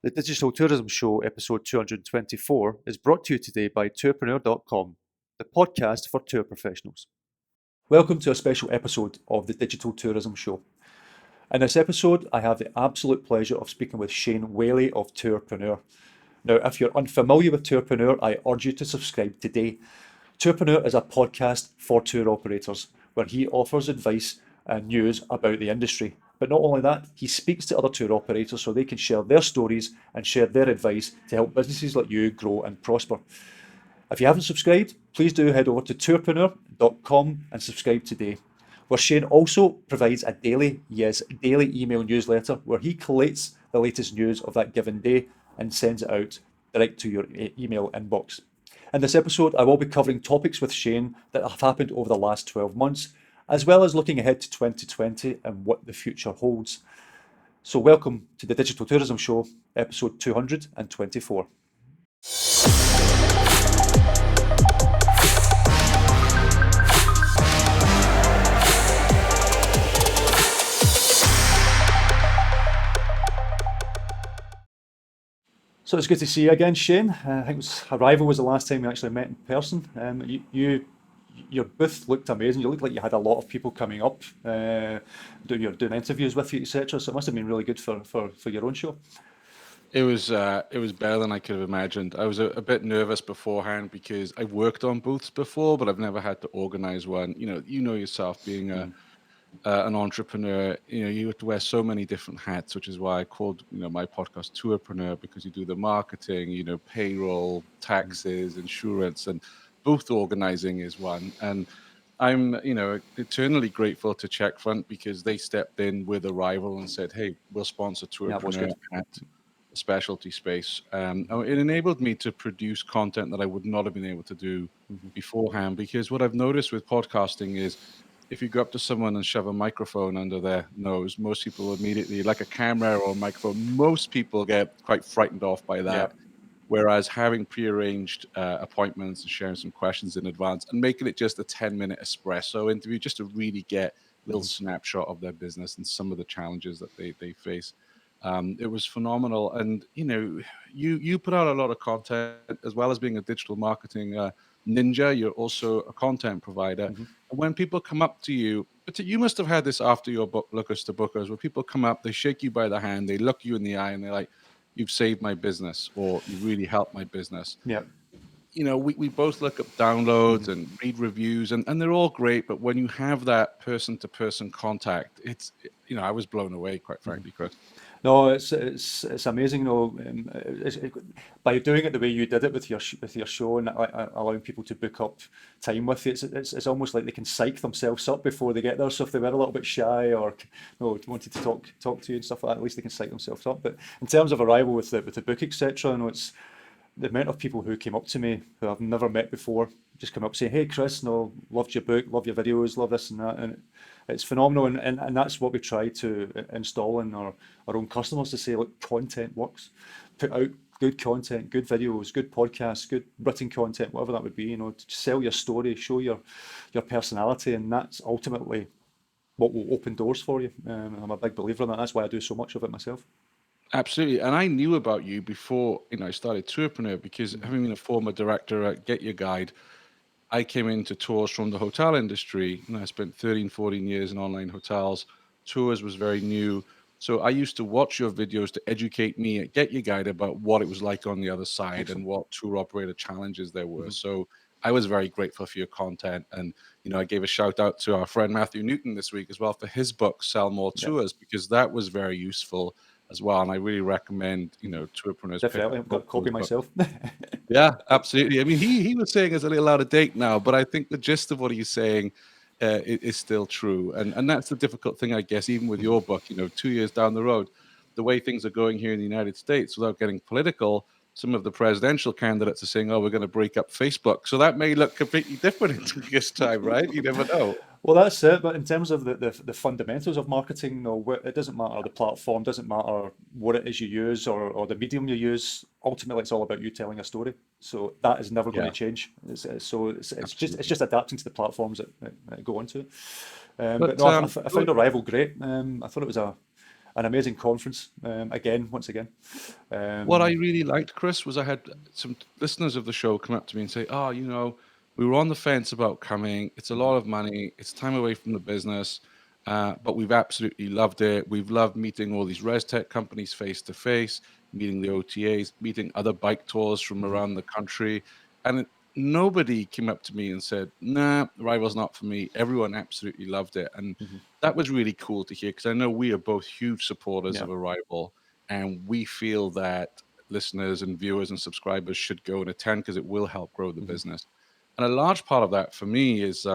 The Digital Tourism Show, episode 224, is brought to you today by Tourpreneur.com, the podcast for tour professionals. Welcome to a special episode of the Digital Tourism Show. In this episode, I have the absolute pleasure of speaking with Shane Whaley of Tourpreneur. Now, if you're unfamiliar with Tourpreneur, I urge you to subscribe today. Tourpreneur is a podcast for tour operators where he offers advice and news about the industry. But not only that, he speaks to other tour operators so they can share their stories and share their advice to help businesses like you grow and prosper. If you haven't subscribed, please do head over to tourpreneur.com and subscribe today, where Shane also provides a daily email newsletter where he collates the latest news of that given day and sends it out direct to your email inbox. In this episode, I will be covering topics with Shane that have happened over the last 12 months, as well as looking ahead to 2020 and what the future holds. So welcome to the Digital Tourism Show, episode 224. So it's good to see you again, Shane. I think Arrival was the last time we actually met in person. Your booth looked amazing. You looked like you had a lot of people coming up, doing interviews with you, etc. So it must have been really good for your own show. It was better than I could have imagined. I was a bit nervous beforehand because I've worked on booths before, but I've never had to organize one. You know yourself being an entrepreneur. You have to wear so many different hats, which is why I called my podcast Tourpreneur, because you do the marketing, payroll, taxes, insurance, and booth organizing is one. And I'm eternally grateful to Checkfront because they stepped in with Arrival and said, hey, we'll sponsor Tourpreneur at a specialty space. It enabled me to produce content that I would not have been able to do beforehand, because what I've noticed with podcasting is if you go up to someone and shove a microphone under their nose, most people immediately, like a camera or a microphone, most people get quite frightened off by that. Yeah. Whereas having prearranged appointments and sharing some questions in advance and making it just a 10-minute espresso interview just to really get a little snapshot of their business and some of the challenges that they face. It was phenomenal. And, you put out a lot of content as well as being a digital marketing ninja. You're also a content provider. And when people come up to you, but you must have had this after your book, Lookers to Bookers, where people come up, they shake you by the hand, they look you in the eye and they're like, you've saved my business, or you really helped my business. Yeah. We both look up downloads and read reviews and they're all great. But when you have that person-to-person contact, I was blown away, quite frankly, Chris. No, it's amazing. By doing it the way you did it with your show and allowing people to book up time with you, it's almost like they can psych themselves up before they get there. So if they were a little bit shy or wanted to talk to you and stuff like that, at least they can psych themselves up. But in terms of Arrival with the book, etc., it's the amount of people who came up to me who I've never met before, just come up saying, hey Chris, loved your book, love your videos, love this and that, and it's phenomenal, and that's what we try to install in our own customers, to say, look, content works. Put out good content, good videos, good podcasts, good written content, whatever that would be, to sell your story, show your personality, and that's ultimately what will open doors for you. I'm a big believer in that. That's why I do so much of it myself. Absolutely. And I knew about you before I started Tourpreneur, because having been a former director at Get Your Guide, I came into tours from the hotel industry, and I spent 13, 14 years in online hotels. Tours was very new. So I used to watch your videos to educate me at Get Your Guide about what it was like on the other side and what tour operator challenges there were. So I was very grateful for your content. And, I gave a shout out to our friend Matthew Newton this week as well for his book, Sell More Tours, because that was very useful as well. And I really recommend, Tourpreneurs. Definitely, I've got a copy myself. Yeah, absolutely. I mean, he was saying it's a little out of date now, but I think the gist of what he's saying is still true. And that's the difficult thing, I guess, even with your book, 2 years down the road, the way things are going here in the United States, without getting political, some of the presidential candidates are saying, oh, we're going to break up Facebook. So that may look completely different in 2 years' time, right? You never know. Well, that's it. But in terms of the fundamentals of marketing, it doesn't matter. The platform doesn't matter what it is you use or the medium you use. Ultimately, it's all about you telling a story. So that is never going to change. It's just adapting to the platforms that go onto it. But no, I found Arrival great. I thought it was a an amazing conference. Once again. What I Um, really liked, Chris, was I had some listeners of the show come up to me and say, "Oh, we were on the fence about coming. It's a lot of money. It's time away from the business, but we've absolutely loved it. We've loved meeting all these res tech companies face to face, meeting the OTAs, meeting other bike tours from mhm, around the country, and nobody came up to me and said, 'Nah, Rival's not for me.' Everyone absolutely loved it, and mhm. that was really cool to hear because I know we are both huge supporters Yeah. of Arrival, and we feel that listeners and viewers and subscribers should go and attend because it will help grow the Mhm, business. And a large part of that for me is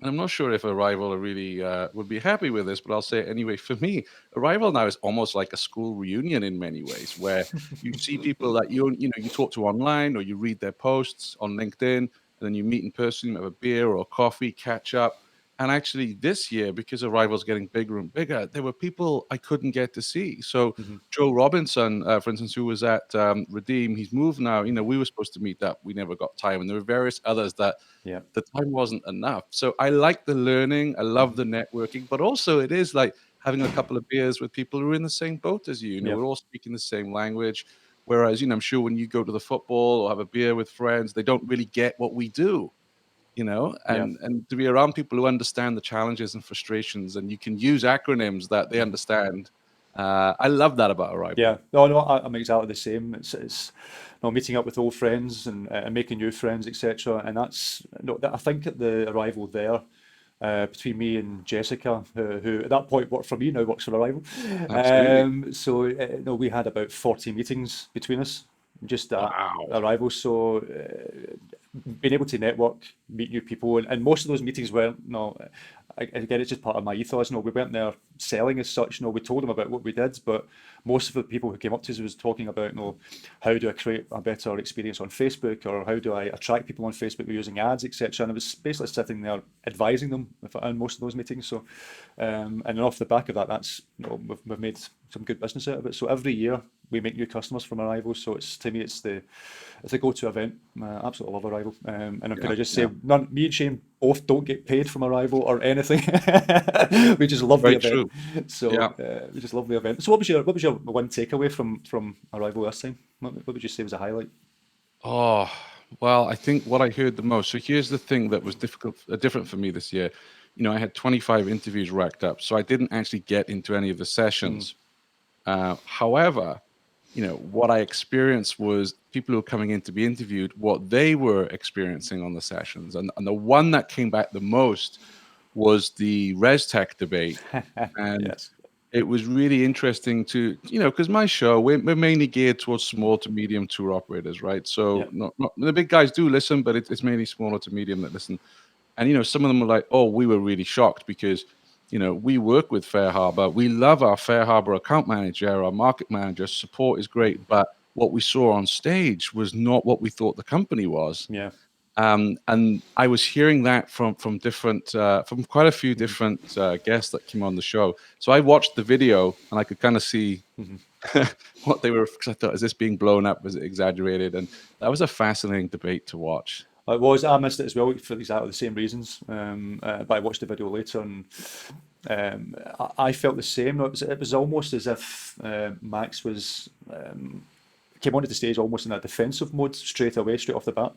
and I'm not sure if Arrival are really would be happy with this, but I'll say it anyway. For me, Arrival now is almost like a school reunion in many ways, where you see people that you talk to online or you read their posts on LinkedIn, and then you meet in person, you have a beer or a coffee, catch up. And actually, this year, because Arrival's getting bigger and bigger, there were people I couldn't get to see. So mhm. Joe Robinson, for instance, who was at Redeem, he's moved now. We were supposed to meet up, we never got time, and there were various others that Yeah. the time wasn't enough. So I like the learning, I love Mhm. the networking, but also it is like having a couple of beers with people who are in the same boat as you. Yeah. We're all speaking the same language. Whereas, I'm sure when you go to the football or have a beer with friends, they don't really get what we do, Yeah. and to be around people who understand the challenges and frustrations, and you can use acronyms that they Mhm. understand. I love that about Yeah, Arrival. no, no, I'm exactly the same. It's meeting up with old friends and making new friends, etc. And that's no, I think at the Arrival there, between me and Jessica, who at that point worked for me, now works for Arrival. Absolutely. No, we had about 40 meetings between us, just at Wow. Arrival. So being able to network, meet new people, and most of those meetings weren't, no, again, it's just part of my ethos. No, we weren't there selling as such. No, we told them about what we did, but most of the people who came up to us was talking about, how do I create a better experience on Facebook, or how do I attract people on Facebook using ads, etc. And I was basically sitting there advising them in most of those meetings. So, and then off the back of that, that's we've made some good business out of it. So every year we make new customers from Arrival. So it's to me, it's a go-to event. I absolutely love Arrival. And I'm Yeah, gonna just say, yeah. me and Shane both don't get paid from Arrival or anything. We just love the Very event. true. So Yeah. we just love the event. So what was your one takeaway from Arrival this time? What would you say was a highlight? Oh, well, I think what I heard the most. So here's the thing that was different for me this year. I had 25 interviews racked up, so I didn't actually get into any of the Mm. sessions. However, what I experienced was people who were coming in to be interviewed, what they were experiencing on the sessions. And the one that came back the most was the ResTech debate. And Yes. it was really interesting to, because my show, we're mainly geared towards small to medium tour operators, right? So Yeah. not the big guys do listen, but it's mainly smaller to medium that listen. And some of them were like, "Oh, we were really shocked because we work with Fair Harbor. We love our Fair Harbor account manager, our market manager. Support is great, but what we saw on stage was not what we thought the company was." Yeah. And I was hearing that from different from quite a few Mhm. different guests that came on the show. So I watched the video and I could kind of see Mhm. what they were. Because I thought, is this being blown up? Was it exaggerated? And that was a fascinating debate to watch. It was. I missed it as well for exactly the same reasons. But I watched the video later, and I felt the same. It was almost as if Max came onto the stage almost in a defensive mode straight away, straight off the bat,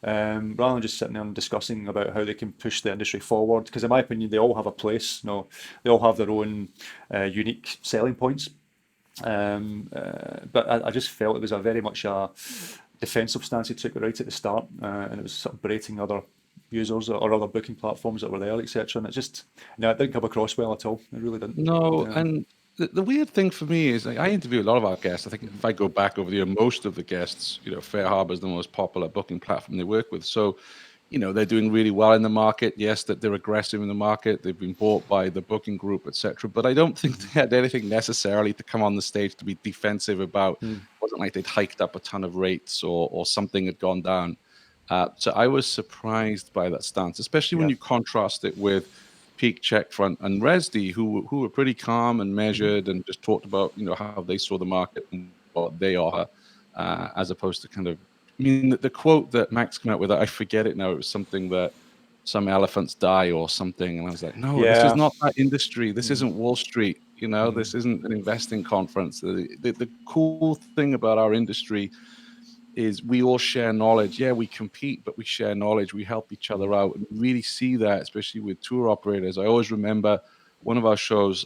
rather than just sitting there and discussing about how they can push the industry forward. Because in my opinion, they all have a place. They all have their own unique selling points. But I just felt it was a very much a defensive stance he took right at the start, and it was sort of berating other users or other booking platforms that were there, etc. And it just, no, it didn't come across well at all. It really didn't. No, Um, and the weird thing for me is like I interview a lot of our guests. I think if I go back over the year, most of the guests, Fair Harbor is the most popular booking platform they work with. So, they're doing really well in the market. Yes, that they're aggressive in the market. They've been bought by the booking group, etc. But I don't think they had anything necessarily to come on the stage to be defensive about. mm, It wasn't like they'd hiked up a ton of rates or something had gone down. So I was surprised by that stance, especially when yeah. you contrast it with Peak, Checkfront, and Resd, who were pretty calm and Mhm. measured and just talked about how they saw the market and what they offer, as opposed to kind of. I mean, the quote that Max came out with, I forget it now. It was something that some elephants die or something, and I was like, no, this is Yeah. not that industry. This Mm. isn't Wall Street. You know, this isn't an investing conference. The cool thing about our industry is we all share knowledge. Yeah, we compete, but we share knowledge. We help each other out, and really see that, especially with tour operators. I always remember one of our shows,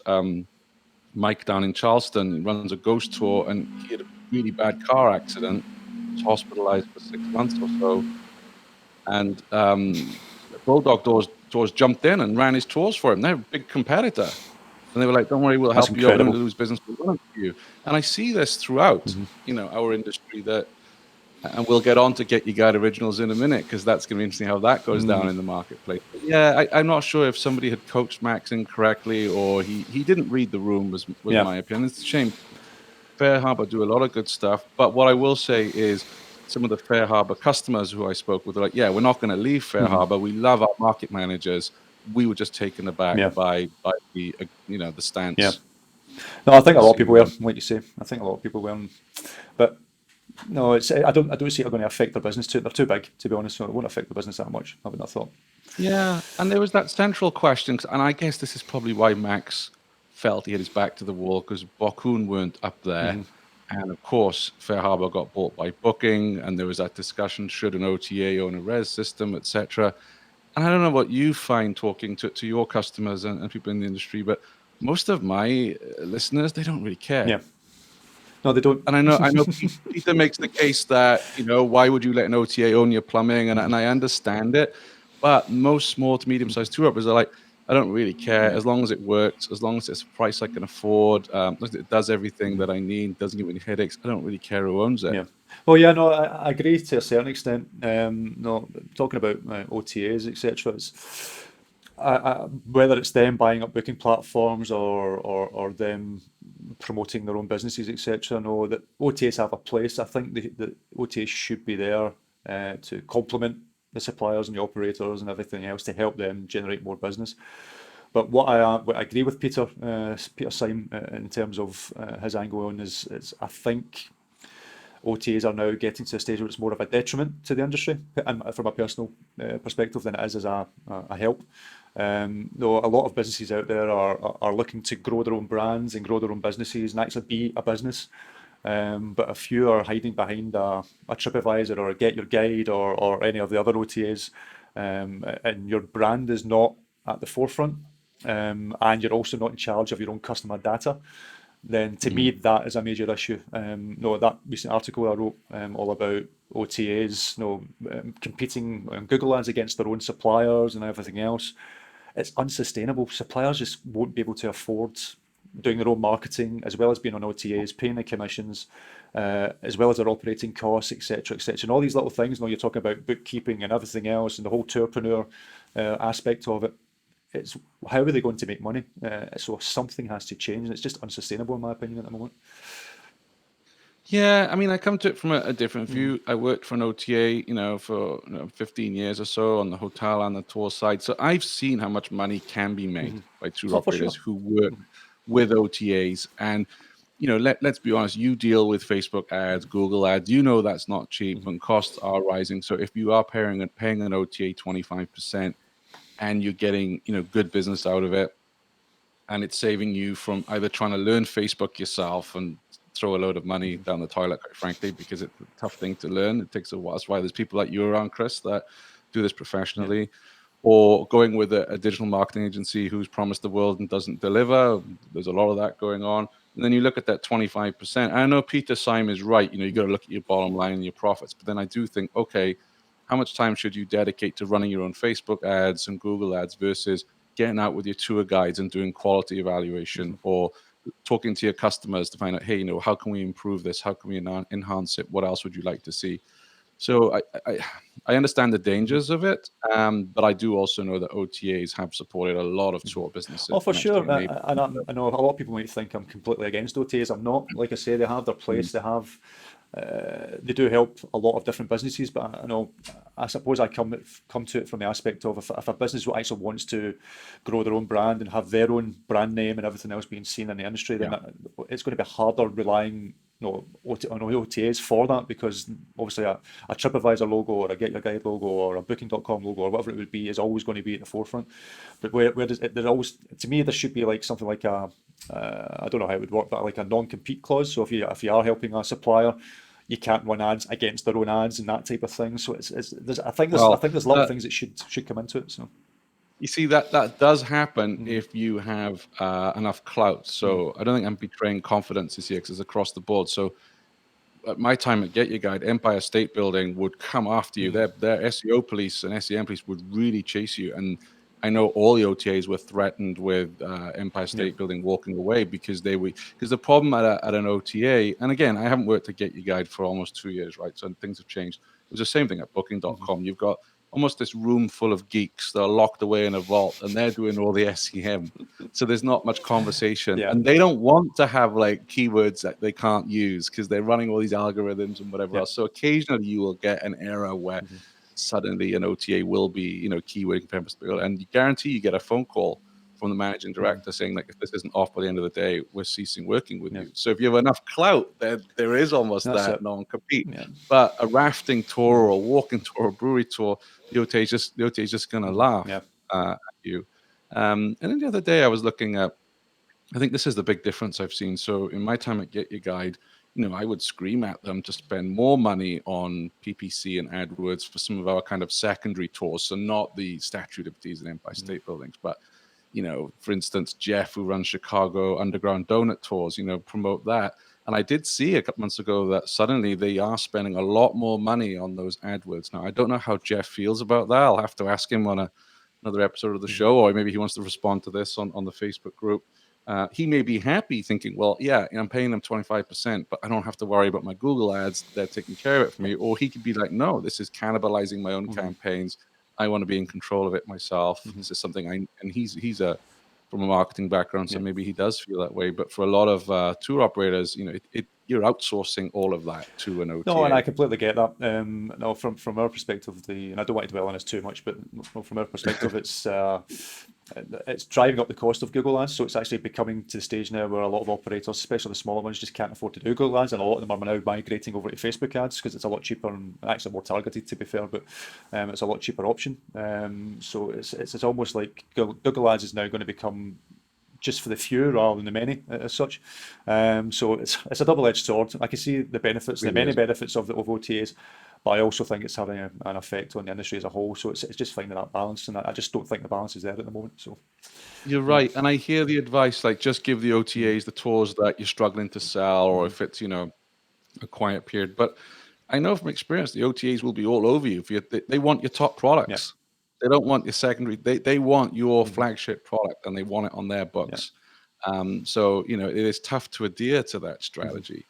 Mike down in Charleston, he runs a ghost tour, and he had a really bad car accident, was hospitalized for 6 months or so, and Bulldog Tours jumped in and ran his tours for him. They're a big competitor. And they were like, "Don't worry, we'll That's help you out. We don't incredible. lose business. We'll run it for you." And I see this throughout, our industry, that, and we'll get on to Get Your Guide Originals in a minute, because that's going to be interesting how that goes down in the marketplace. But yeah, I'm not sure if somebody had coached Max incorrectly, or he didn't read the room, was my opinion. It's a shame. Fair Harbor do a lot of good stuff, but what I will say is some of the Fair Harbor customers who I spoke with are like, "Yeah, we're not going to leave Fair Harbor. We love our market managers. We were just taken aback by the the stance." Yeah. No, I think a lot of people were, CEO. like you say. I think a lot of people were, but no, it's I don't see it going to affect their business too. They're too big, to be honest, so it won't affect the business that much. I wouldn't have thought. Yeah, and there was that central question, and I guess this is probably why Max felt he had his back to the wall, because Bokun weren't up there. And of course, Fair Harbor got bought by Booking, and there was that discussion, should an OTA own a res system, etc. And I don't know what you find talking to your customers and people in the industry, but most of my listeners, they don't really care. Yeah. No, they don't. And I know Peter makes the case that, why would you let an OTA own your plumbing? And I understand it. But most small to medium-sized tour operators are like, I don't really care, as long as it works, as long as it's a price I can afford, as long as it does everything that I need, doesn't give me any headaches. I don't really care who owns it. Yeah. Well, yeah, no, I agree to a certain extent. No, talking about OTAs, etc. Whether it's them buying up booking platforms or them promoting their own businesses, etc. No, that OTAs have a place. I think the OTAs should be there to complement the suppliers and the operators and everything else to help them generate more business. But what I agree with Peter Syme in terms of his angle on is I think OTAs are now getting to a stage where it's more of a detriment to the industry, and from a personal perspective, than it is as a help. Though a lot of businesses out there are looking to grow their own brands and grow their own businesses and actually be a business. But if you are hiding behind a TripAdvisor or a Get Your Guide or any of the other OTAs, and your brand is not at the forefront, and you're also not in charge of your own customer data, then to me that is a major issue. That recent article I wrote all about OTAs, competing on Google Ads against their own suppliers and everything else, it's unsustainable. Suppliers just won't be able to afford doing their own marketing, as well as being on OTAs, paying the commissions, as well as their operating costs, etc., etc. And all these little things, you're talking about bookkeeping and everything else, and the whole tourpreneur aspect of it. It's how are they going to make money? So something has to change, and it's just unsustainable in my opinion at the moment. Yeah, I mean, I come to it from a different view. I worked for an OTA, for 15 years or so on the hotel and the tour side. So I've seen how much money can be made by tour operators who work with OTAs. And, let's be honest, you deal with Facebook ads, Google ads, that's not cheap, and costs are rising. So if you are paying an OTA 25% and you're getting, good business out of it, and it's saving you from either trying to learn Facebook yourself and throw a load of money down the toilet, quite frankly, because it's a tough thing to learn. It takes a while. That's why there's people like you around, Chris, that do this professionally. Or going with a digital marketing agency who's promised the world and doesn't deliver. There's a lot of that going on. And then you look at that 25%. I know Peter Syme is right. You got to look at your bottom line and your profits. But then I do think, okay, how much time should you dedicate to running your own Facebook ads and Google ads versus getting out with your tour guides and doing quality evaluation, or talking to your customers to find out, hey, how can we improve this? How can we enhance it? What else would you like to see? So I understand the dangers of it, but I do also know that OTAs have supported a lot of tour businesses. Oh, for sure. And I know a lot of people might think I'm completely against OTAs. I'm not. Like I say, they have their place. They do help a lot of different businesses, but I suppose I come to it from the aspect of if a business actually wants to grow their own brand and have their own brand name and everything else being seen in the industry, then it's going to be harder relying on OTAs for that, because obviously a TripAdvisor logo or a Get Your Guide logo or a Booking.com logo or whatever it would be is always going to be at the forefront. But where does it, there always, to me, there should be like something like I don't know how it would work, but like a non-compete clause. So if you are helping a supplier, you can't run ads against their own ads and that type of thing. So I think Well, there's little things that should come into it. So you see that does happen mm, if you have enough clout. mm, So I don't think I'm betraying confidence this year because it's across the board. So at my time at Get Your Guide, Empire State Building would come after you. mm, Their SEO police and SEM police would really chase you. And I know all the OTAs were threatened with Empire yeah, State Building walking away because the problem at an OTA, and again, I haven't worked at Get Your Guide for almost 2 years, right? So things have changed. It was the same thing at mm-hmm, Booking.com. You've got almost this room full of geeks that are locked away in a vault and they're doing all the SEM. So there's not much conversation, yeah, and they don't want to have like keywords that they can't use because they're running all these algorithms and whatever yeah, else. So occasionally you will get an error where mm-hmm, suddenly an OTA will be, keywording for Empire, and you guarantee you get a phone call from the managing mm-hmm, director saying like, if this isn't off by the end of the day, we're ceasing working with yeah. you. So if you have enough clout, there is almost That's that it. non-compete. Yeah, But a rafting tour mm-hmm, or a walking tour or a brewery tour, the OTA is just going to mm-hmm, yeah, laugh at you. And then the other day I was looking at, I think this is the big difference I've seen. So in my time at Get Your Guide, I would scream at them to spend more money on PPC and AdWords for some of our kind of secondary tours. So not the Statue of Liberties and Empire mm-hmm, State Buildings, but for instance, Jeff, who runs Chicago Underground Donut Tours, promote that. And I did see a couple months ago that suddenly they are spending a lot more money on those AdWords. Now, I don't know how Jeff feels about that. I'll have to ask him on another episode of the mm-hmm, show, or maybe he wants to respond to this on the Facebook group. He may be happy thinking, well, yeah, I'm paying them 25%, but I don't have to worry about my Google ads. They're taking care of it for yeah, me. Or he could be like, no, this is cannibalizing my own mm-hmm, campaigns. I want to be in control of it myself. mm-hmm, This is something and he's from a marketing background, so yeah. maybe he does feel that way. But for a lot of tour operators, you're outsourcing all of that to an No, and I OTA. completely get that. No, from our perspective, and I don't want to dwell on this too much, but from our perspective, it's driving up the cost of Google Ads. So it's actually becoming to the stage now where a lot of operators, especially the smaller ones, just can't afford to do Google Ads, and a lot of them are now migrating over to Facebook Ads because it's a lot cheaper and actually more targeted, to be fair. But it's a lot cheaper option. So it's almost like Google Ads is now going to become just for the few rather than the many as such. So it's a double-edged sword. I can see the benefits, the Really many is. benefits of OTAs, but I also think it's having an effect on the industry as a whole. So it's just finding that balance, and I just don't think the balance is there at the moment. So You're yeah, right. And I hear the advice, like just give the mm, OTAs the tours that you're struggling to sell, or mm, if it's, a quiet period. But I know from experience, the OTAs will be all over you. They want your top yeah, products. They don't want your secondary. They want your mm, flagship product, and they want it on their yeah, books. So it is tough to adhere to that mm, strategy.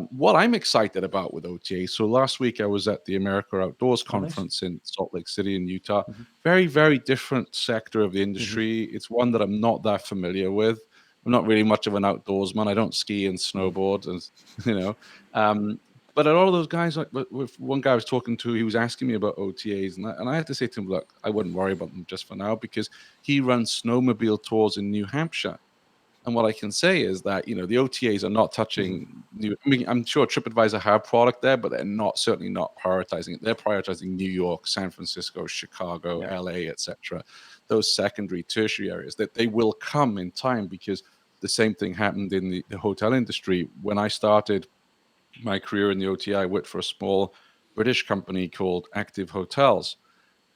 What I'm excited about with OTA. So last week I was at the America Outdoors oh nice, conference in Salt Lake City in Utah. mm-hmm, Very, very different sector of the mm-hmm, industry. It's one that I'm not that familiar with. I'm not really much of an outdoorsman. I don't ski and mm-hmm, snowboard, and you know. Um, but a lot of those guys, like with one guy I was talking to, he was asking me about OTAs, and I had to say to him, look, I wouldn't worry about them just for now because he runs snowmobile tours in New Hampshire. And what I can say is that the OTAs are not mm-hmm, touching new. I mean, I'm sure TripAdvisor have product there, but they're certainly not prioritizing it. They're prioritizing New York, San Francisco, Chicago, yeah, LA, etc. Those secondary, tertiary areas that they will come in time because the same thing happened in the hotel industry. When I started my career in the OTA, I worked for a small British company called Active Hotels,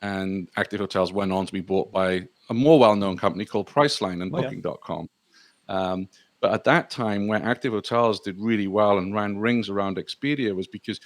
and Active Hotels went on to be bought by a more well-known mm-hmm, company called Priceline and oh yeah, Booking.com. But at that time, where Active Hotels did really well and ran rings around Expedia was because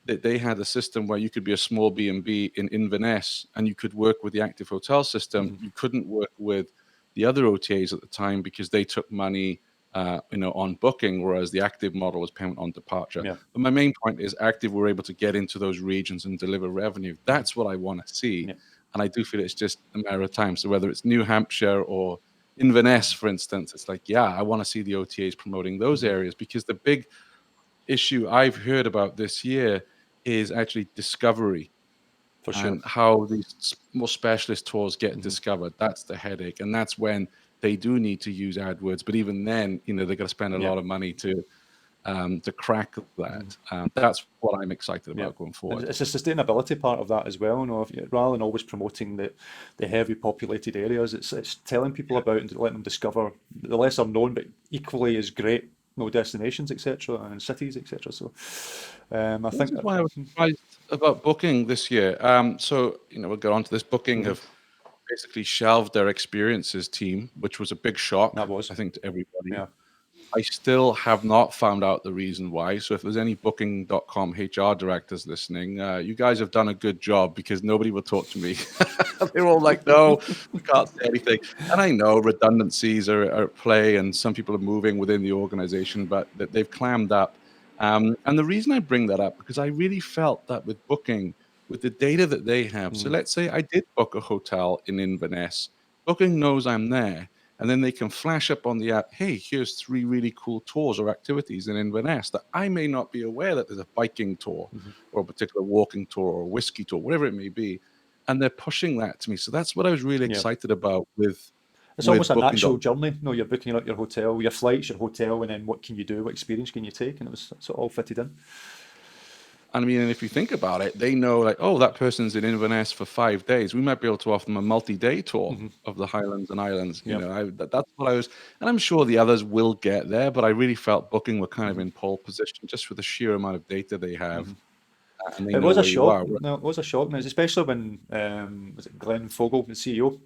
they had a system where you could be a small B&B in Inverness and you could work with the Active Hotel system. mm-hmm, You couldn't work with the other OTAs at the time because they took money, on booking, whereas the Active model was payment on departure. yeah, But my main point is Active were able to get into those regions and deliver revenue. mm-hmm, That's what I want to see. yeah, And I do feel it's just a matter of time. So whether it's New Hampshire or Inverness, for instance, it's like, yeah, I want to see the OTAs promoting those mm-hmm, areas because the big issue I've heard about this year is actually discovery for sure. and how these more specialist tours get Mm-hmm, discovered. That's the headache. And that's when they do need to use AdWords. But even then, they're going to spend a yeah. lot of money to crack that. That's what I'm excited Yeah, about going and forward. it's a sustainability part of that as well. You know, rather than always promoting the heavy populated areas, it's telling people about and letting them discover the lesser known but equally as great, you know, destinations, etc., and cities, etc. So, I This think is why I was surprised about Booking this year. So, we'll get on to this. Booking have basically shelved their experiences team, which was a big shock, that was, I think, to everybody. yeah. I still have not found out the reason why. So if there's any Booking.com HR directors listening, you guys have done a good job because nobody will talk to me. They're all like, no, we can't say anything. And I know redundancies are at play and some people are moving within the organization, but that they've clammed up. And the reason I bring that up, because I really felt that with Booking, with the data that they have. So let's say I did book a hotel in Inverness. Booking knows I'm there. And then they can flash up on the app, hey, here's 3 really cool tours or activities in Inverness that I may not be aware that there's a biking tour or a particular walking tour or a whiskey tour, whatever it may be. And they're pushing that to me. So that's what I was really Yeah. excited about It's almost with a natural Booking.com. journey. You know, you're booking out your hotel, your flights, your hotel, and then what can you do? What experience can you take? And it was sort of all fitted in. And I mean, and if you think about it, they know like, oh, that person's in Inverness for 5 days. We might be able to offer them a multi-day tour of the Highlands and Islands. Yeah. That's what I was, and I'm sure the others will get there. But I really felt Booking were kind of in pole position just for the sheer amount of data they have, and they It know was a where you shock. are. No, it was a shock. Now, especially when was it Glenn Fogel, the CEO,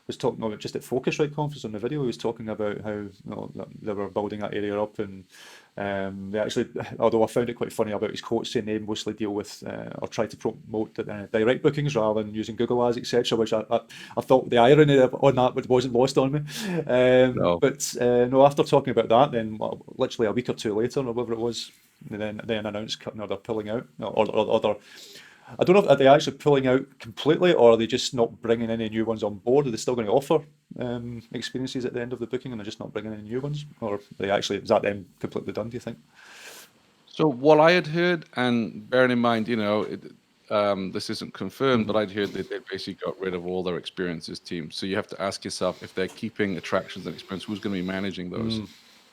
was talking about just at Focusrite conference on the video. He was talking about how, you know, that they were building that area up, and they actually, although I found it quite funny about his quotes saying they mostly deal with or try to promote direct bookings rather than using Google Ads, etc. Which I thought the irony on that wasn't lost on me. No. But no, after talking about that, then literally a week or two later, or whatever it was, they then announced cutting or they're pulling out, or they're, I don't know if are they actually pulling out completely, or are they just not bringing any new ones on board? Are they still going to offer experiences at the end of the booking, and they're just not bringing any new ones, or are they actually, is that them completely done? Do you think? So what I had heard, and bearing in mind, this isn't confirmed, but I'd heard that they basically got rid of all their experiences teams. So you have to ask yourself if they're keeping attractions and experience, who's going to be managing those?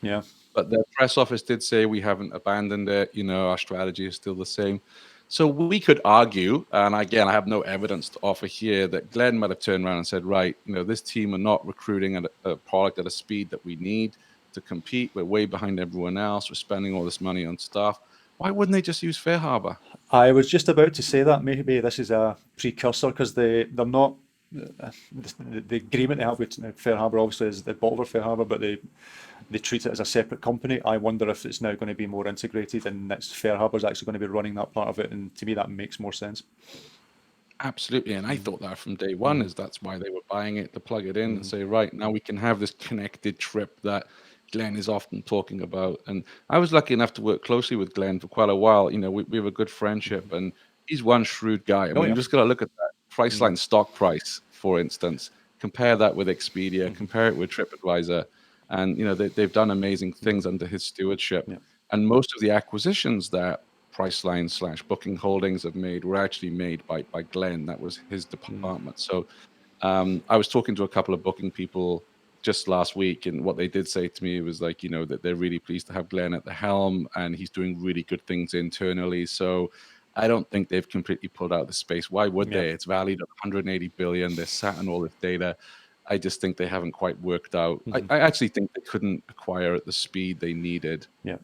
Yeah, But the press office did say we haven't abandoned it. Our strategy is still the same. So we could argue, and again, I have no evidence to offer here, that Glenn might have turned around and said, right, this team are not recruiting a product at a speed that we need to compete. We're way behind everyone else. We're spending all this money on staff. Why wouldn't they just use Fair Harbor? I was just about to say that maybe this is a precursor because they're not. The agreement they have with Fair Harbor obviously is the bottle of Fair Harbor, but they treat it as a separate company. I wonder if it's now going to be more integrated and that's Fair Harbor's actually going to be running that part of it. And to me, that makes more sense. Absolutely, and I thought that from day one is that's why they were buying it, to plug it in and say, right, now we can have this connected trip that Glenn is often talking about. And I was lucky enough to work closely with Glenn for quite a while. We have a good friendship, and he's one shrewd guy. I Oh mean, you yeah. just got to look at that Priceline stock price, for instance, compare that with Expedia, compare it with TripAdvisor, and they've done amazing things under his stewardship. Yeah. And most of the acquisitions that Priceline slash Booking Holdings have made were actually made by Glenn. That was his department. So I was talking to a couple of booking people just last week, and what they did say to me was like, that they're really pleased to have Glenn at the helm, and he's doing really good things internally. So I don't think they've completely pulled out of the space. Why would Yeah. they? It's valued at 180 billion. They're sat on all this data. I just think they haven't quite worked out. I actually think they couldn't acquire at the speed they needed, Yeah.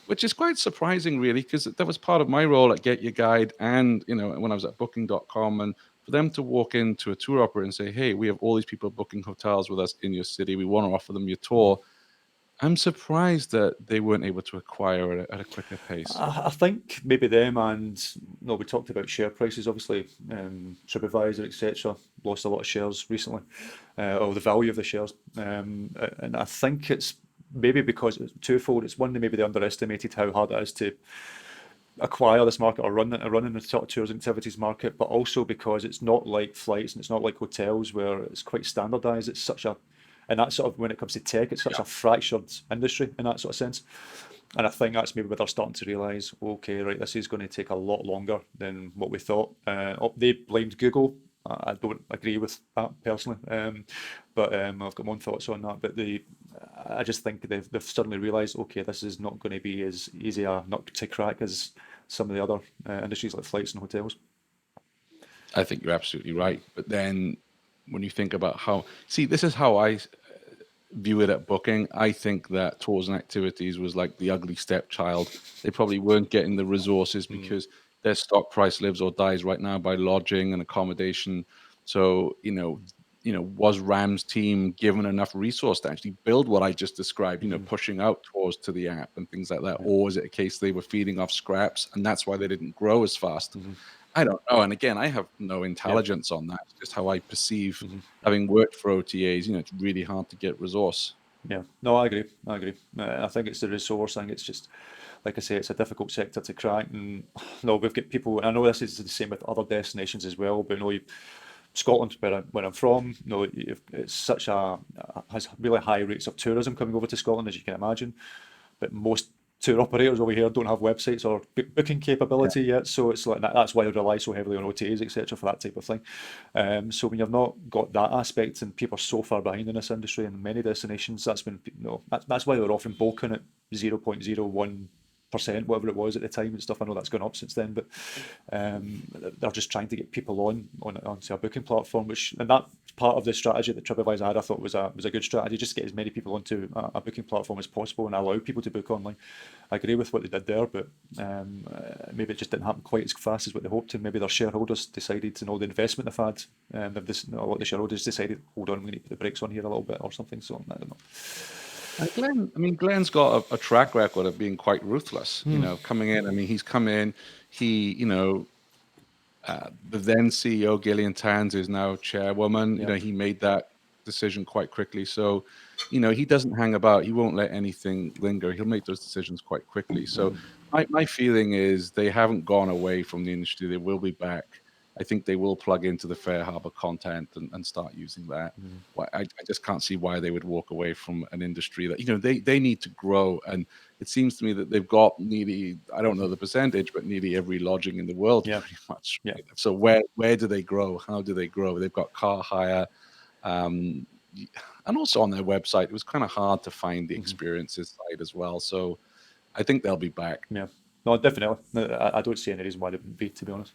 which is quite surprising, really, because that was part of my role at Get Your Guide and, when I was at Booking.com. And for them to walk into a tour operator and say, hey, we have all these people booking hotels with us in your city. We want to offer them your tour. I'm surprised that they weren't able to acquire it at a quicker pace. I think maybe them and no, we talked about share prices. Obviously, TripAdvisor, etc., lost a lot of shares recently, or the value of the shares. And I think it's maybe because it's twofold. It's one, maybe they underestimated how hard it is to acquire this market or run in the sort of tours and activities market, but also because it's not like flights and it's not like hotels where it's quite standardized. It's such a, and that sort of, when it comes to tech, it's such a fractured industry in that sort of sense. And I think that's maybe where they're starting to realise, okay, right, this is going to take a lot longer than what we thought. They blamed Google. I don't agree with that personally, but I've got my own thoughts on that. But I just think they've suddenly realised, okay, this is not going to be as easy a nut to crack as some of the other industries like flights and hotels. I think you're absolutely right. But then when you think about see, this is how I view it at booking. I think that tours and activities was like the ugly stepchild. They probably weren't getting the resources because their stock price lives or dies right now by lodging and accommodation. So, was Ram's team given enough resource to actually build what I just described, pushing out tours to the app and things like that? Or was it a case they were feeding off scraps and that's why they didn't grow as fast? I don't know. And again, I have no intelligence on that. It's just how I perceive having worked for OTAs. It's really hard to get resource. Yeah, no, I agree. I agree. I think it's the resource thing. It's just, like I say, it's a difficult sector to crack. And no, we've got people, and I know this is the same with other destinations as well, but Scotland, where I'm from, it's such has really high rates of tourism coming over to Scotland, as you can imagine. But most tour operators over here don't have websites or booking capability yet, so it's like that's why they rely so heavily on OTAs, etc., for that type of thing. So when you've not got that aspect, and people are so far behind in this industry in many destinations, that's when that's why they're often bulking at 0.01%, whatever it was at the time and stuff. I know that's gone up since then, but they're just trying to get people onto a booking platform, and that part of the strategy that TripAdvisor had, I thought was a good strategy, just to get as many people onto a booking platform as possible and allow people to book online. I agree with what they did there, but maybe it just didn't happen quite as fast as what they hoped, and maybe their shareholders decided to know the investment they've had, a lot of the shareholders decided, hold on, we need to put the brakes on here a little bit or something. So I don't know. Glenn's got a track record of being quite ruthless, coming in. He's come in, the then CEO, Gillian Tans, is now chairwoman. He made that decision quite quickly. So, he doesn't hang about. He won't let anything linger. He'll make those decisions quite quickly. So my feeling is they haven't gone away from the industry. They will be back. I think they will plug into the Fair Harbor content and start using that. I just can't see why they would walk away from an industry that, they need to grow. And it seems to me that they've got nearly, I don't know the percentage, but nearly every lodging in the world pretty much. Yeah. So where do they grow? How do they grow? They've got car hire. And also on their website, it was kind of hard to find the experiences side as well. So I think they'll be back. Yeah, no, definitely. I don't see any reason why they wouldn't be, to be honest.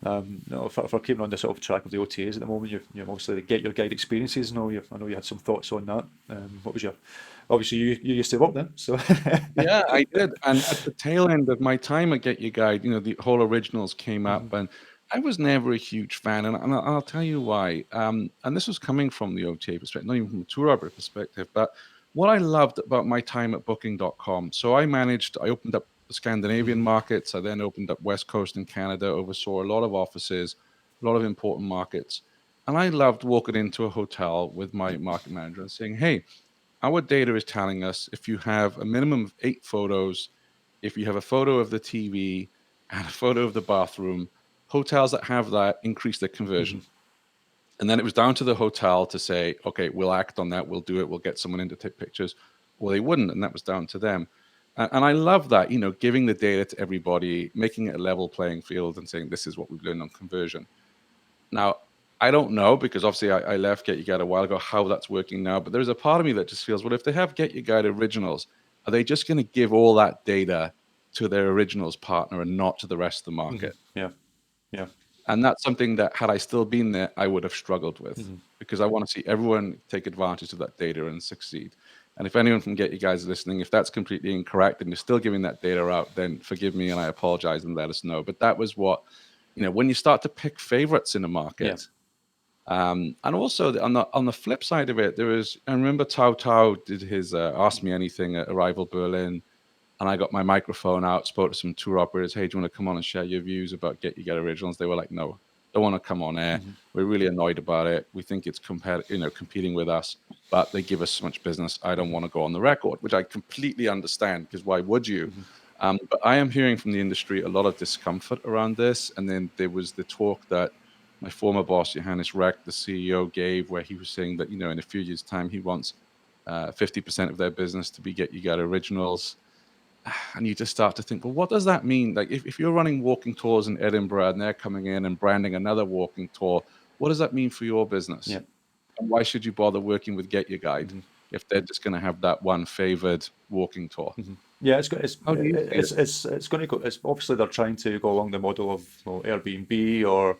No, for keeping on the sort of track of the OTAs at the moment, you obviously the Get Your Guide experiences. I know you had some thoughts on that. What was obviously you used to work there, so Yeah, I did. And at the tail end of my time at Get Your Guide, the whole originals came up, and I was never a huge fan, and I'll tell you why. And this was coming from the OTA perspective, not even from a tour operator perspective, but what I loved about my time at Booking.com. So I opened up the Scandinavian markets. I then opened up West Coast in Canada, oversaw a lot of offices, a lot of important markets. And I loved walking into a hotel with my market manager and saying, hey, our data is telling us if you have a minimum of 8 photos, if you have a photo of the TV and a photo of the bathroom, hotels that have that increase their conversion. And then it was down to the hotel to say, okay, we'll act on that. We'll do it. We'll get someone in to take pictures. Or they wouldn't. And that was down to them. And I love that, giving the data to everybody, making it a level playing field and saying, this is what we've learned on conversion. Now, I don't know, because obviously I left Get Your Guide a while ago, how that's working now. But there's a part of me that just feels, well, if they have Get Your Guide originals, are they just going to give all that data to their originals partner and not to the rest of the market? Yeah. And that's something that, had I still been there, I would have struggled with, because I want to see everyone take advantage of that data and succeed. And if anyone from Get You Guys listening, if that's completely incorrect and you're still giving that data out, then forgive me and I apologize and let us know. But that was what, when you start to pick favorites in a market. And also on the flip side of it, I remember Tao Tao did his Ask Me Anything at Arrival Berlin. And I got my microphone out, spoke to some tour operators. Hey, do you want to come on and share your views about Get Your Guide originals? They were like, no, don't want to come on air. We're really annoyed about it. We think it's competing with us, but they give us so much business. I don't want to go on the record, which I completely understand, because why would you? But I am hearing from the industry a lot of discomfort around this. And then there was the talk that my former boss, Johannes Reck, the CEO, gave, where he was saying that, in a few years' time, he wants 50% of their business to be Get Your Guide originals. And you just start to think, well, what does that mean? Like, if you're running walking tours in Edinburgh and they're coming in and branding another walking tour, what does that mean for your business? Yeah. And why should you bother working with Get Your Guide? if they're just going to have that one favored walking tour. Yeah, it's got How do you see it? it's going to go. It's obviously they're trying to go along the model of Airbnb or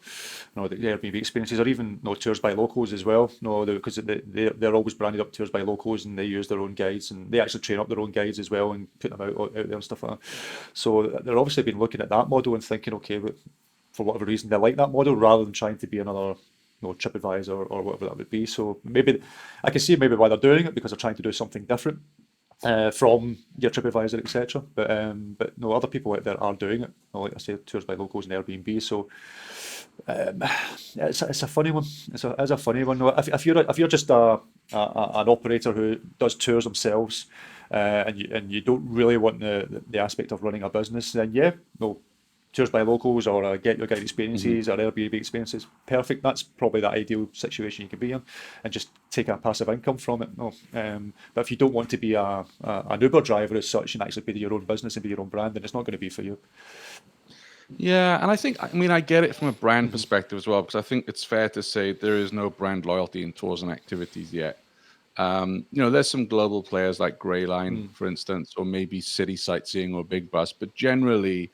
the Airbnb experiences, or even tours by locals as well. No, because they're always branded up tours by locals, and they use their own guides, and they actually train up their own guides as well and put them out there and stuff like that. So they're obviously been looking at that model and thinking, okay, but for whatever reason they like that model rather than trying to be another TripAdvisor or whatever that would be. So maybe I can see maybe why they're doing it, because they're trying to do something different from your TripAdvisor, etc. But no, other people out there are doing it. Like I say, tours by locals and Airbnb. So it's a funny one. It's a funny one. No, if you're just an operator who does tours themselves, and you don't really want the aspect of running a business, then yeah, no, tours by locals or get your guide experiences or Airbnb experiences, perfect. That's probably the ideal situation you can be in, and just take a passive income from it. No, but if you don't want to be an Uber driver as such and actually be your own business and be your own brand, then it's not going to be for you. Yeah, and I mean, I get it from a brand perspective as well, because I think it's fair to say there is no brand loyalty in tours and activities yet. There's some global players like Greyline, for instance, or maybe City Sightseeing or Big Bus, but generally,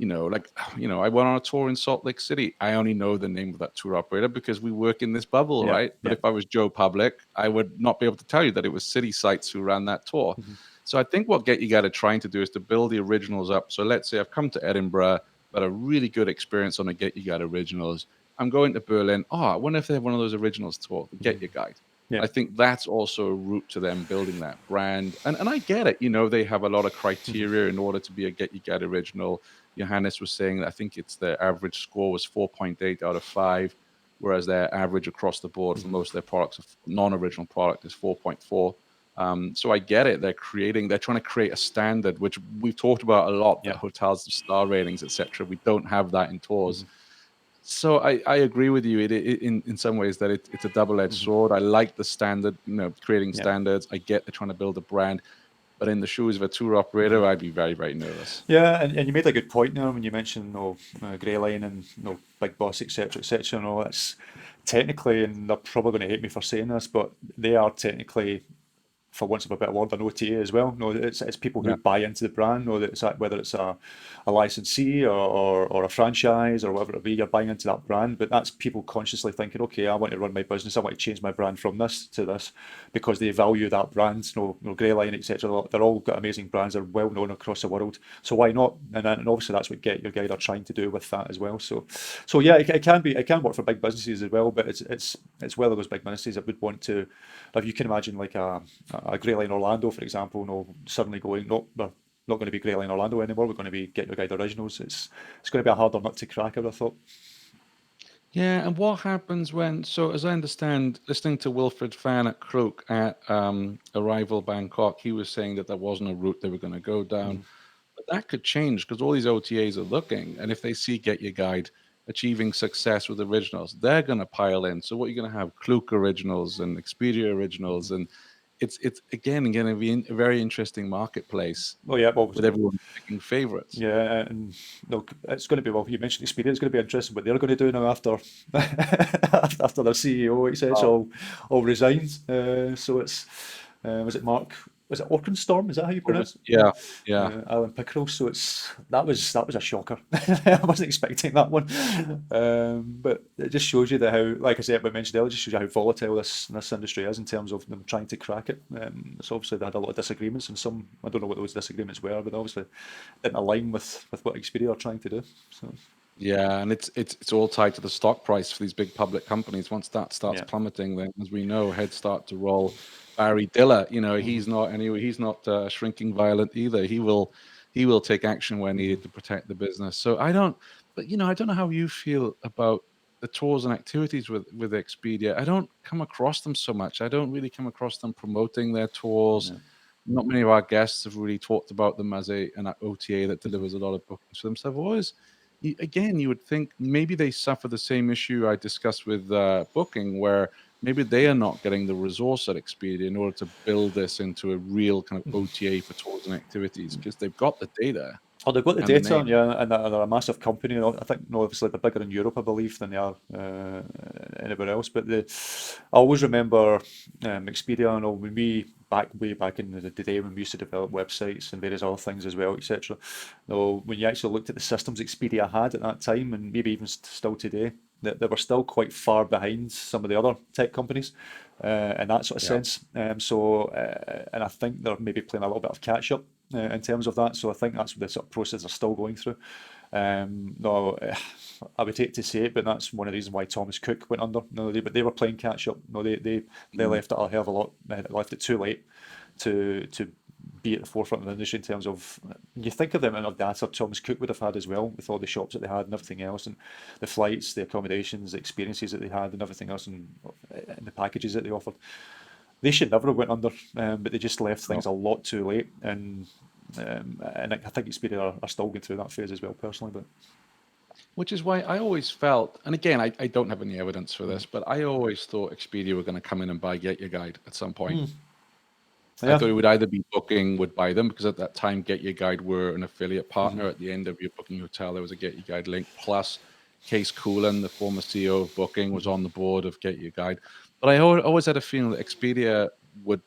I went on a tour in Salt Lake City. I only know the name of that tour operator because we work in this bubble, Yeah, right? But yeah. if I was Joe Public, I would not be able to tell you that it was City Sights who ran that tour. So I think what Get You Guide are trying to do is to build the originals up. So let's say I've come to Edinburgh, got a really good experience on a Get You Guide originals. I'm going to Berlin. Oh, I wonder if they have one of those originals tour, the Get You Guide. Yeah. I think that's also a route to them building that brand. And I get it. They have a lot of criteria in order to be a Get You Guide original. Johannes was saying that I think it's their average score was 4.8 out of 5, whereas their average across the board for most of their products, non-original product, is 4.4. So I get it. They're trying to create a standard, which we've talked about a lot, that hotels, star ratings, etc. We don't have that in tours. So I agree with you in some ways that it's a double-edged sword. I like the standard, creating standards. I get they're trying to build a brand, but in the shoes of a tour operator, I'd be very, very nervous. Yeah, and you made a good point there when you mentioned Greyline and Big Boss, etc., etc. That's technically, and they're probably going to hate me for saying this, but they are technically, for once of a better word, an OTA as well. No, it's people who Yeah. buy into the brand. No, that whether it's a licensee or a franchise or whatever it be, you're buying into that brand. But that's people consciously thinking, okay, I want to run my business. I want to change my brand from this to this because they value that brand. Greyline, etc. They're all got amazing brands. They're well known across the world. So why not? And obviously that's what Get Your Guide are trying to do with that as well. So yeah, it can work for big businesses as well. But it's whether those big businesses that would want to, if you can imagine like a Greyline Orlando, for example, suddenly going, no, we're not going to be Greyline Orlando anymore. We're going to be Get Your Guide Originals. It's going to be a harder nut to crack, I would have thought. Yeah, and what happens so as I understand, listening to Wilfred Fan at Crook at Arrival Bangkok, he was saying that wasn't a route they were going to go down. But that could change because all these OTAs are looking, and if they see Get Your Guide achieving success with originals, they're going to pile in. So what you're going to have Klook originals and Expedia originals, and it's again going to be a very interesting marketplace Well, yeah, with everyone picking favorites. yeah, and it's going to be, well, you mentioned Expedia. It's going to be interesting what they're going to do now after after their CEO, etc., all resigned. So it's was it Mark? Was it Orkenstorm? Is that how you pronounce it? Yeah. Alan Pickerel. So that was a shocker. I wasn't expecting that one. But it just shows you that how, like I said, I mentioned earlier, just shows you how volatile this industry is in terms of them trying to crack it. So obviously they had a lot of disagreements, and some, I don't know what those disagreements were, but obviously didn't align with what Expedia are trying to do. So Yeah, and it's all tied to the stock price for these big public companies. Once that starts plummeting, then as we know, heads start to roll. Barry Diller, he's not shrinking violent either. He will take action where needed to protect the business. So I don't know how you feel about the tours and activities with Expedia. I don't come across them so much. I don't really come across them promoting their tours. Not many of our guests have really talked about them as an OTA that delivers a lot of bookings for them. So I've always, again, you would think maybe they suffer the same issue I discussed with Booking, where maybe they are not getting the resource at Expedia in order to build this into a real kind of OTA for tours and activities, because they've got the data. Oh, they've got the and the data, name. yeah, and they're a massive company. I think, obviously they're bigger in Europe, I believe, than they are anywhere else. But I always remember Expedia, when we way back in the day when we used to develop websites and various other things as well, etc. Though when you actually looked at the systems Expedia had at that time, and maybe even still today, that they were still quite far behind some of the other tech companies in that sort of Yeah. sense. And I think they're maybe playing a little bit of catch up in terms of that. So I think that's the sort of process they're still going through. No, I would hate to say it, but that's one of the reasons why Thomas Cook went under. No, but they were playing catch up. No, they left it a hell of a lot. They left it too late to be at the forefront of the industry in terms of, you think of the amount of data Thomas Cook would have had as well, with all the shops that they had and everything else, and the flights, the accommodations, the experiences that they had and everything else, and the packages that they offered. They should never have went under, but they just left things a lot too late, and I think Expedia are still going through that phase as well, personally. But Which is why I always felt, and again, I don't have any evidence for this, but I always thought Expedia were going to come in and buy Get Your Guide at some point. I thought it would either be Booking would buy them, because at that time Get Your Guide were an affiliate partner. At the end of your Booking hotel, there was a Get Your Guide link. Plus, Case Coolan, the former CEO of Booking, was on the board of Get Your Guide. But I always had a feeling that Expedia would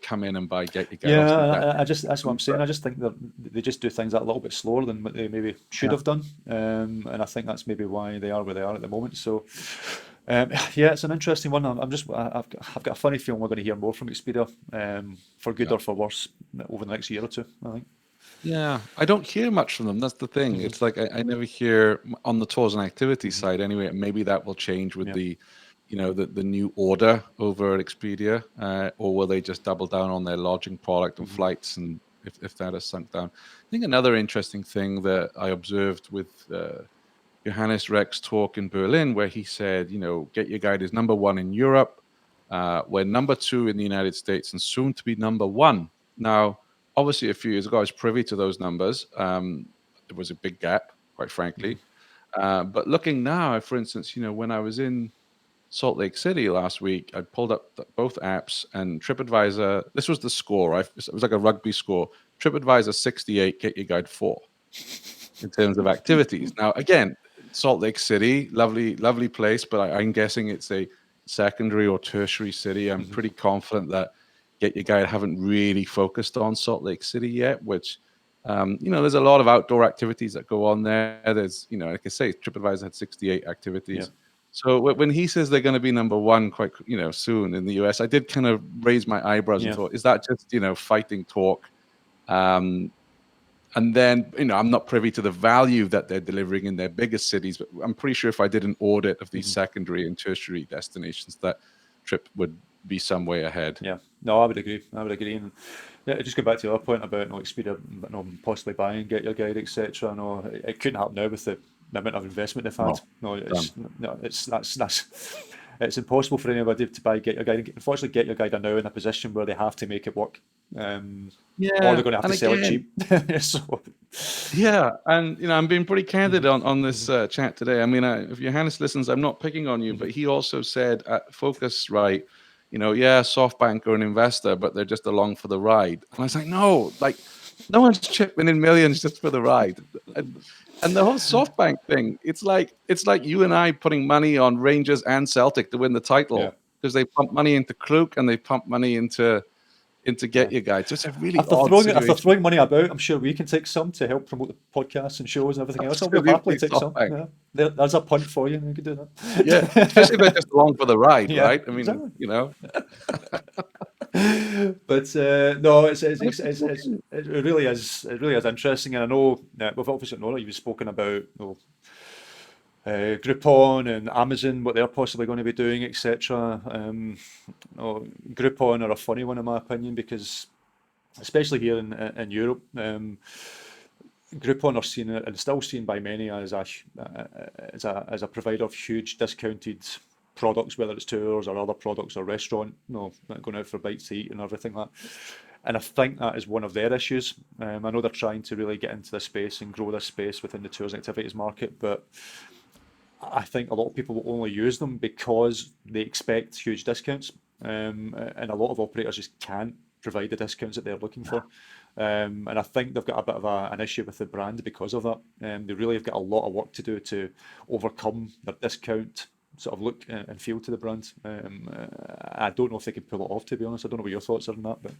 come in and buy Get Your Guide. Obviously, yeah, I just that's what I'm saying. I just think that they just do things that a little bit slower than what they maybe should have done, and I think that's maybe why they are where they are at the moment. So. Yeah, it's an interesting one. I've got a funny feeling we're going to hear more from Expedia, for good or for worse, over the next year or two, I think. Yeah, I don't hear much from them. That's the thing. It's like I never hear on the tours and activities side anyway. Maybe that will change with Yeah. the new order over at Expedia, or will they just double down on their lodging product and flights? And if that has sunk down, I think another interesting thing that I observed with Johannes Reck's talk in Berlin, where he said, Get Your Guide is number one in Europe. We're number two in the United States and soon to be number one. Now, obviously, a few years ago, I was privy to those numbers. There was a big gap, quite frankly. But looking now, for instance, when I was in Salt Lake City last week, I pulled up both apps, and TripAdvisor, this was the score. It was like a rugby score. TripAdvisor 68, Get Your Guide 4 in terms of activities. Now, again, Salt Lake City, lovely, lovely place, but I'm guessing it's a secondary or tertiary city. I'm pretty confident that Get Your Guide haven't really focused on Salt Lake City yet, which, there's a lot of outdoor activities that go on there. There's, like I say, TripAdvisor had 68 activities. Yeah. So when he says they're going to be number one quite, soon in the US, I did kind of raise my eyebrows and thought, is that just, fighting talk? And then, I'm not privy to the value that they're delivering in their biggest cities, but I'm pretty sure if I did an audit of these secondary and tertiary destinations, that Trip would be some way ahead. Yeah, no, I would agree. And just go back to the other point about Expedia, possibly buying Get Your Guide, etc. No, it couldn't happen now with the amount of investment they've had. It's impossible for anybody to buy Get Your Guide. Unfortunately, Get Your Guide are now in a position where they have to make it work. Or they're going to have to sell it cheap. Yeah, and I'm being pretty candid on this chat today. I mean, if Johannes listens, I'm not picking on you, but he also said at Focusrite, SoftBank are an investor, but they're just along for the ride. And I was like, no one's chipping in millions just for the ride. And the whole SoftBank thing, it's like you and I putting money on Rangers and Celtic to win the title, because they pump money into Klook and they pump money into Get Your Guide. So it's a really odd situation. If they're throwing money about, I'm sure we can take some to help promote the podcasts and shows and everything else. I'll happily take some. Yeah. There's a punt for you. You can do that. Yeah, especially if they're just along for the ride, right? I mean, exactly. But no, it really is. It really is interesting, and I know we've obviously known that you've spoken about Groupon and Amazon, what they're possibly going to be doing, etc. Groupon are a funny one in my opinion, because especially here in Europe, Groupon are seen and still seen by many as a provider of huge discounted products, whether it's tours or other products or restaurant, going out for bites to eat and everything like that. And I think that is one of their issues. I know they're trying to really get into this space and grow this space within the tours and activities market, but I think a lot of people will only use them because they expect huge discounts, and a lot of operators just can't provide the discounts that they're looking for. And I think they've got a bit of an issue with the brand because of that. They really have got a lot of work to do to overcome their discount sort of look and feel to the brand. I don't know if they can pull it off, to be honest. I don't know what your thoughts are on that, but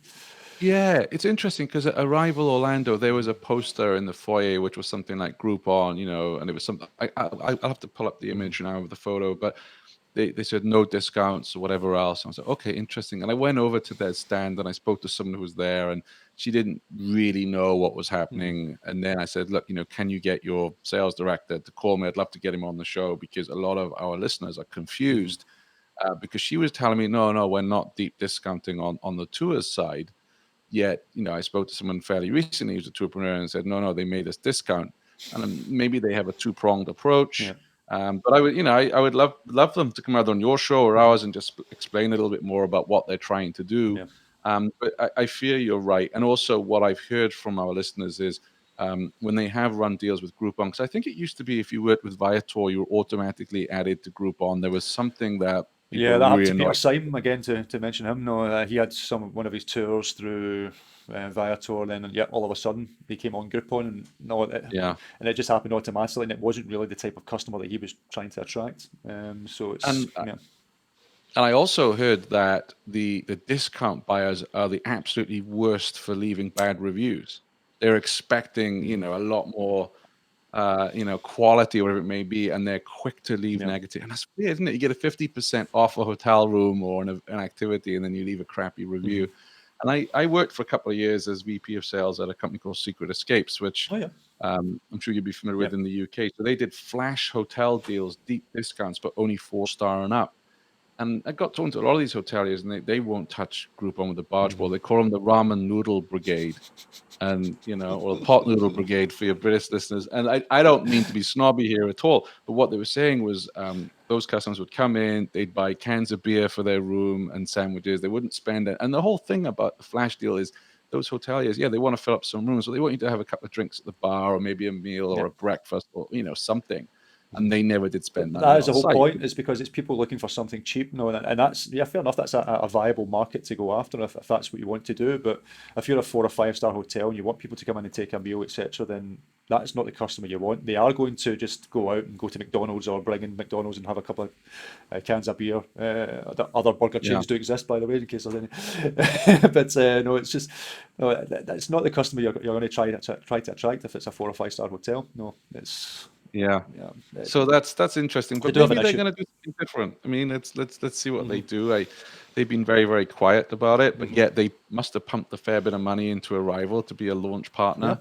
Yeah, it's interesting because at Arrival Orlando, there was a poster in the foyer which was something like Groupon, and it was something. I'll have to pull up the image now of the photo, but they said no discounts or whatever else. And I was like, okay, interesting. And I went over to their stand and I spoke to someone who was there, and she didn't really know what was happening. And then I said, look, can you get your sales director to call me? I'd love to get him on the show because a lot of our listeners are confused because she was telling me, no, we're not deep discounting on the tours side. Yet, I spoke to someone fairly recently who's a tourpreneur and said, no, they made us discount. And maybe they have a two-pronged approach. yeah, But I would love them to come out on your show or ours and just explain a little bit more about what they're trying to do. yeah, But I fear you're right. And also what I've heard from our listeners is when they have run deals with Groupon, because I think it used to be if you worked with Viator, you were automatically added to Groupon. There was something that people yeah. That happened really to Peter annoyed. Simon again. To mention him, no, he had one of his tours through Viator, then and yeah, all of a sudden he came on Groupon, and no, Yeah. and it just happened automatically, and it wasn't really the type of customer that he was trying to attract. So it's And yeah, And I also heard that the discount buyers are the absolutely worst for leaving bad reviews. They're expecting, a lot more, quality or whatever it may be, and they're quick to leave yeah, negative. And that's weird, isn't it? You get a 50% off a hotel room or an activity, and then you leave a crappy review. And I worked for a couple of years as VP of sales at a company called Secret Escapes, which oh yeah, I'm sure you'd be familiar yeah, with in the UK. So they did flash hotel deals, deep discounts, but only 4-star and up. And I got talking to a lot of these hoteliers, and they won't touch Groupon with a barge pole. They call them the ramen noodle brigade, and or the pot noodle brigade for your British listeners. And I don't mean to be snobby here at all, but what they were saying was those customers would come in, they'd buy cans of beer for their room and sandwiches. They wouldn't spend it. And the whole thing about the flash deal is those hoteliers, yeah, they want to fill up some rooms, so they want you to have a couple of drinks at the bar, or maybe a meal yeah. or a breakfast, or something. And they never did spend But money that is the on whole site. point, is because it's people looking for something cheap, no, and that's yeah, fair enough. That's a viable market to go after if that's what you want to do. But if you're a 4 or 5 star hotel and you want people to come in and take a meal, etc., then that's not the customer you want. They are going to just go out and go to McDonald's or bring in McDonald's and have a couple of cans of beer. The other burger Yeah. chains do exist, by the way, in case there's any. But no, it's just no, that's not the customer you're going to try to attract if it's a 4 or 5 star hotel. No, it's Yeah. yeah, So that's interesting, they but do have maybe an they're issue. going to do something different. I mean, let's see what they do. They've been very, very quiet about it, but yet they must have pumped a fair bit of money into Arrival to be a launch Yeah, partner.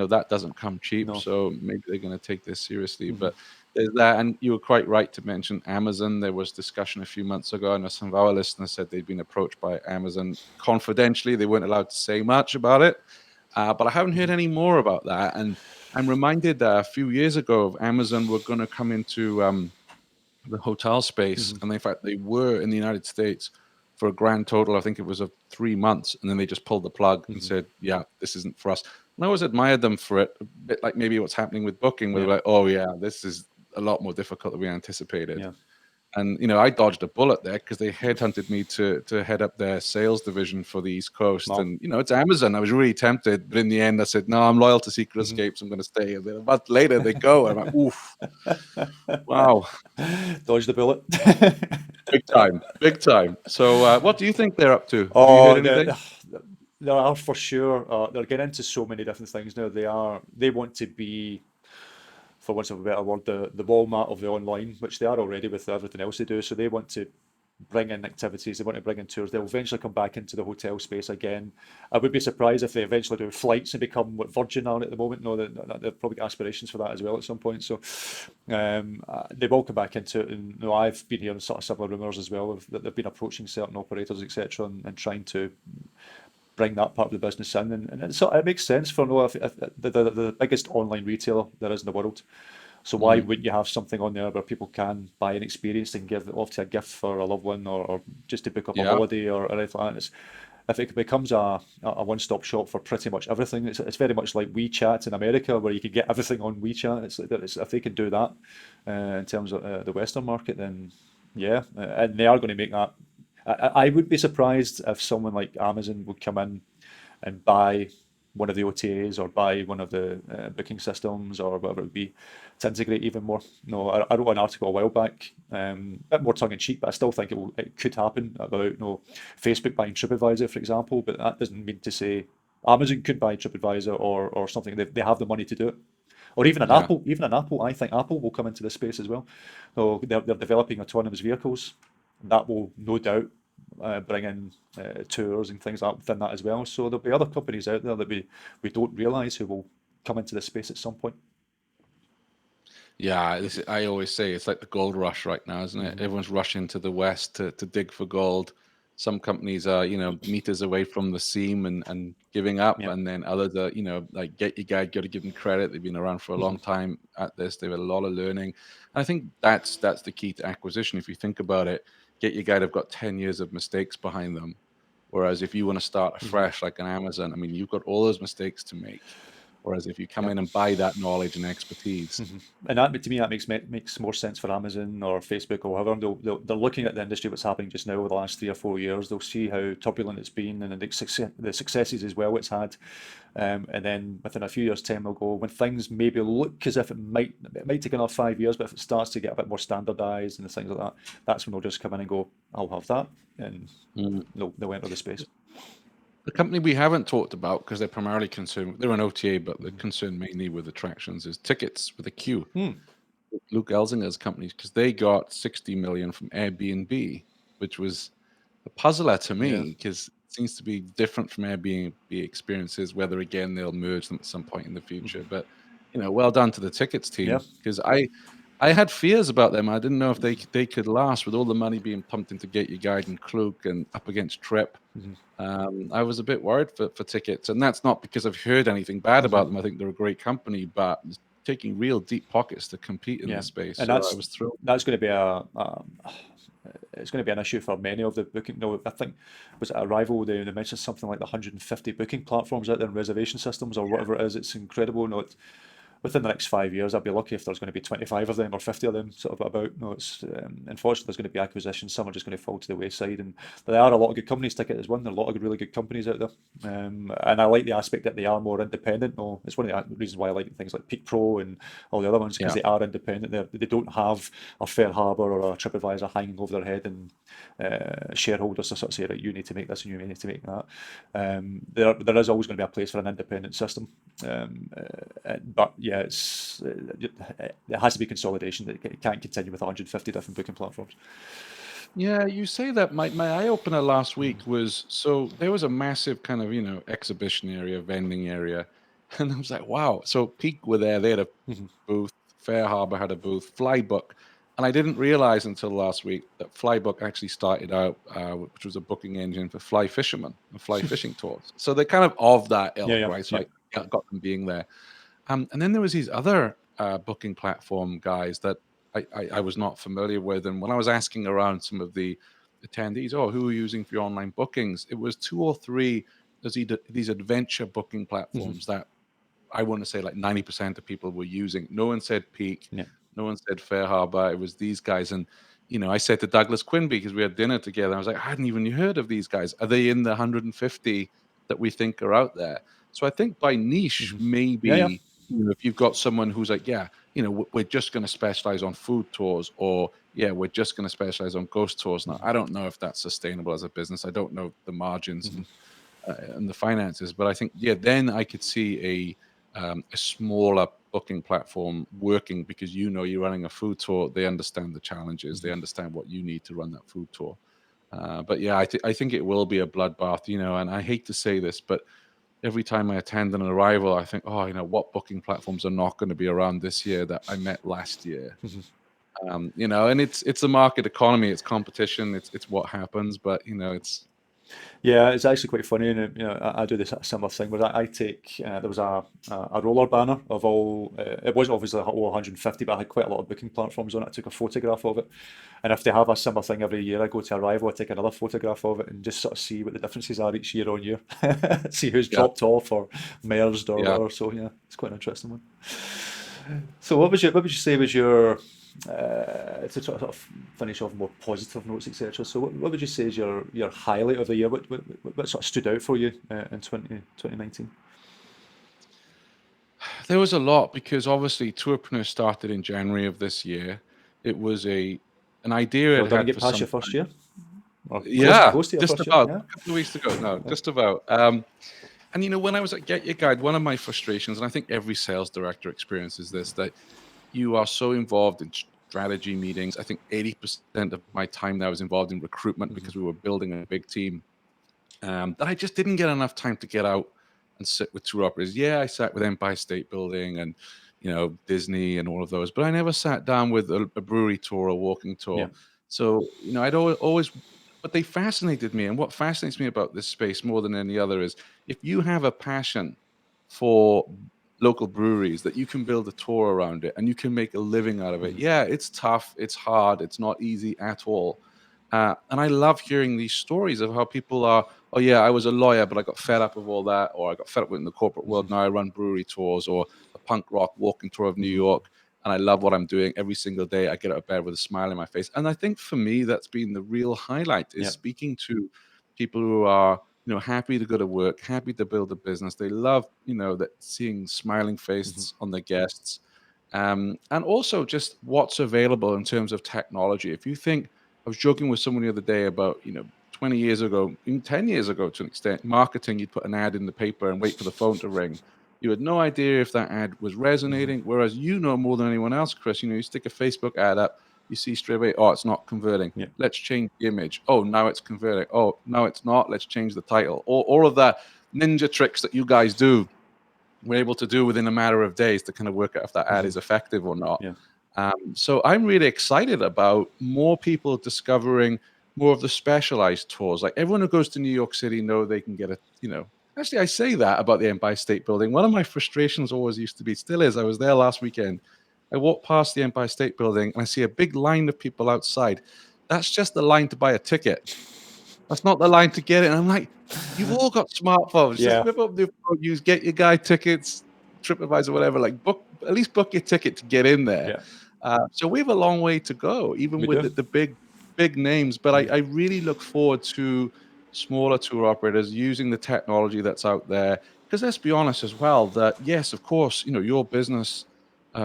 That doesn't come cheap, no. so maybe they're going to take this seriously. But there's that, and you were quite right to mention Amazon. There was discussion a few months ago, and some of our listeners said they'd been approached by Amazon confidentially. They weren't allowed to say much about it, but I haven't heard any more about that. And I'm reminded a few years ago of Amazon were going to come into the hotel space, and in fact, they were in the United States for a grand total. I think it was of 3 months, and then they just pulled the plug and said, "Yeah, this isn't for us." And I always admired them for it, a bit like maybe what's happening with Booking, where Yeah, they're like, "Oh yeah, this is a lot more difficult than we anticipated." yeah. And I dodged a bullet there because they headhunted me to head up their sales division for the East Coast. Wow. And it's Amazon. I was really tempted, but in the end, I said, "No, I'm loyal to Secret Escapes. I'm going to stay." And then a month later, they go, and I'm like, "Oof, wow, Dodge the bullet. big time, big time." So, what do you think they're up to? Have you heard Oh, anything? there are for sure. They're getting into so many different things now. They want to be, for want of a better word, the Walmart of the online, which they are already with everything else they do. So they want to bring in activities, they want to bring in tours. They'll eventually come back into the hotel space again. I would be surprised if they eventually do flights and become what Virgin are at the moment. No, they've probably got aspirations for that as well at some point. So they will come back into it. And I've been hearing sort of similar rumours as well that they've been approaching certain operators, etc., and trying to bring that part of the business in. And it makes sense for if the biggest online retailer there is in the world. So why Mm, wouldn't you have something on there where people can buy an experience and give it off to a gift for a loved one, or just to book up a yeah, holiday or anything like that? If it becomes a one-stop shop for pretty much everything, it's very much like WeChat in America, where you can get everything on WeChat. If they can do that in terms of the Western market, then yeah, and they are going to make that. I would be surprised if someone like Amazon would come in and buy one of the OTAs or buy one of the booking systems or whatever it would be to integrate even more. No, I wrote an article a while back, a bit more tongue in cheek, but I still think it could happen about Facebook buying TripAdvisor, for example. But that doesn't mean to say Amazon could buy TripAdvisor or something. They have the money to do it. Or even an Yeah. Apple, I think Apple will come into this space as well. So they're developing autonomous vehicles. That will no doubt bring in tours and things like that within that as well. So there'll be other companies out there that we don't realise who will come into this space at some point. Yeah, I always say it's like the gold rush right now, isn't it? Everyone's rushing to the west to dig for gold. Some companies are, meters away from the seam and giving up, Yeah. and then others are, like get your guide, got to give them credit. They've been around for a long time at this. They've had a lot of learning. And I think that's the key to acquisition. If you think about it, Get Your Guide have got 10 years of mistakes behind them. Whereas if you want to start afresh, like an Amazon, I mean, you've got all those mistakes to make. Whereas if you come Yeah. in and buy that knowledge and expertise, And that, to me, that makes more sense for Amazon or Facebook or whoever. They're looking at the industry, what's happening just now over the last 3 or 4 years. They'll see how turbulent it's been and the successes as well it's had. And then within a few years' time, they'll go, when things maybe look as if it might take another 5 years, but if it starts to get a bit more standardized and things like that, that's when they'll just come in and go, I'll have that. And they'll enter the space. the company we haven't talked about, because they're primarily concerned, they're an OTA, but they're concerned mainly with attractions, is Tickets with a Q. Luke Elzinger's company, because they got 60 million from Airbnb, which was a puzzler to Yeah. me, because it seems to be different from Airbnb experiences, whether again they'll merge them at some point in the future. But well done to the Tickets Yeah. team, because I had fears about them. I didn't know if they could last with all the money being pumped into Get Your Guide and Klook and up against Trip. I was a bit worried for Tickets, and that's not because I've heard anything bad about them. I think they're a great company, but it's taking real deep pockets to compete in Yeah. the space. And So I was thrilled. that's going to be it's going to be an issue for many of the booking. No, I think was it Arrival? They mentioned something like the 150 booking platforms out there and reservation systems or whatever it is. It's incredible. No, within the next 5 years, I'd be lucky if there's going to be 25 of them or 50 of them sort of about. No, it's unfortunately there's going to be acquisitions. Some are just going to fall to the wayside, and there are a lot of good companies. Ticket is one. There are a lot of really good companies out there, and I like the aspect that they are more independent. No, it's one of the reasons why I like things like Peak Pro and all the other ones because Yeah. they are independent. They don't have a Fair Harbor or a TripAdvisor hanging over their head and shareholders to sort of say, right, you need to make this and you need to make that. There is always going to be a place for an independent system, but yeah, it has to be consolidation. It can't continue with 150 different booking platforms. Yeah, you say that. My eye opener last week was, so there was a massive kind of exhibition area, vending area, and I was like, wow. So Peak were there; they had a booth. Fair Harbor had a booth. Flybook, and I didn't realize until last week that Flybook actually started out, which was a booking engine for fly fishermen and fly fishing tours. So they're kind of that ilk, Yeah, right? So yeah. I got them being there. And then there was these other booking platform guys that I was not familiar with. And when I was asking around some of the attendees, who are you using for your online bookings? It was 2 or 3 these adventure booking platforms that I want to say like 90% of people were using. No one said Peak. Yeah. No one said Fair Harbor. It was these guys. And, I said to Douglas Quinby, because we had dinner together, I was like, I hadn't even heard of these guys. Are they in the 150 that we think are out there? So I think by niche, Yeah. maybe, if you've got someone who's like, yeah, we're just going to specialize on food tours, or yeah, we're just going to specialize on ghost tours. Now, I don't know if that's sustainable as a business. I don't know the margins and the finances, but I think, yeah, then I could see a smaller booking platform working, because you're running a food tour. They understand the challenges. They understand what you need to run that food tour. But yeah, I think it will be a bloodbath, and I hate to say this, but every time I attend an Arrival, I think, what booking platforms are not going to be around this year that I met last year? And it's a market economy, it's competition, it's what happens, but it's. Yeah, it's actually quite funny, and I do this similar thing where I take there was a roller banner of all. It wasn't obviously all 150, but I had quite a lot of booking platforms on it. I took a photograph of it, and if they have a similar thing every year, I go to Arrival, I take another photograph of it, and just sort of see what the differences are each year on year. See who's dropped off or merged or whatever. So yeah, it's quite an interesting one. So what would you say was your to sort of finish off more positive notes, etc. So what would you say is your highlight of the year? What sort of stood out for you in 2019? There was a lot because obviously Tourpreneur started in January of this year. It was an idea Well I'd done, you had get for past some your first time. year, or Yeah, close to your just first year. about Yeah, a couple of weeks ago. No, yeah. just about. And when I was at Get Your Guide, one of my frustrations, and I think every sales director experiences this, that you are so involved in strategy meetings. I think 80% of my time now is involved in recruitment Hmm. because we were building a big team. That I just didn't get enough time to get out and sit with tour operators. Yeah, I sat with Empire State Building and Disney and all of those, but I never sat down with a brewery tour or walking Yeah. tour. So I'd always, but they fascinated me. And what fascinates me about this space more than any other is if you have a passion for local breweries, that you can build a tour around it and you can make a living out of it. Hmm. Yeah, it's tough, it's hard, it's not easy at all. And I love hearing these stories of how people are, oh yeah, I was a lawyer, but I got fed up of all that, or I got fed up with in the corporate Hmm. world. Now I run brewery tours or a punk rock walking tour of New Hmm. York, and I love what I'm doing every single day. I get out of bed with a smile on my face, and I think for me that's been the real highlight is Yeah. speaking to people who are happy to go to work, happy to build a business. They love that seeing smiling Hmm. faces on their guests, and also just what's available in terms of technology. If you think I was joking with someone the other day about, 20 years ago, even 10 years ago to an extent, marketing, you'd put an ad in the paper and wait for the phone to ring. You had no idea if that ad was Hmm. resonating. Whereas more than anyone else, Chris, you stick a Facebook ad up, you see straight away, oh, it's not converting. Yeah. Let's change the image. Oh, now it's converting. Oh, no, it's not. Let's change the title. All of that ninja tricks that you guys do, we're able to do within a matter of days to kind of work out if that ad Hmm. is effective or not. Yeah. So I'm really excited about more people discovering more of the specialized tours. Like everyone who goes to New York City know they can get Actually, I say that about the Empire State Building. One of my frustrations always used to be, still is, I was there last weekend. I walked past the Empire State Building and I see a big line of people outside. That's just the line to buy a ticket. That's not the line to get it. And I'm like, you've all got smartphones. Just Yeah. whip up the phone, get your guide tickets, TripAdvisor, whatever. Like at least book your ticket to get in there. Yeah. So we have a long way to go, even We with do. the big names. But Mhm. I really look forward to smaller tour operators using the technology that's out there. Because let's be honest as well, that yes, of course, your business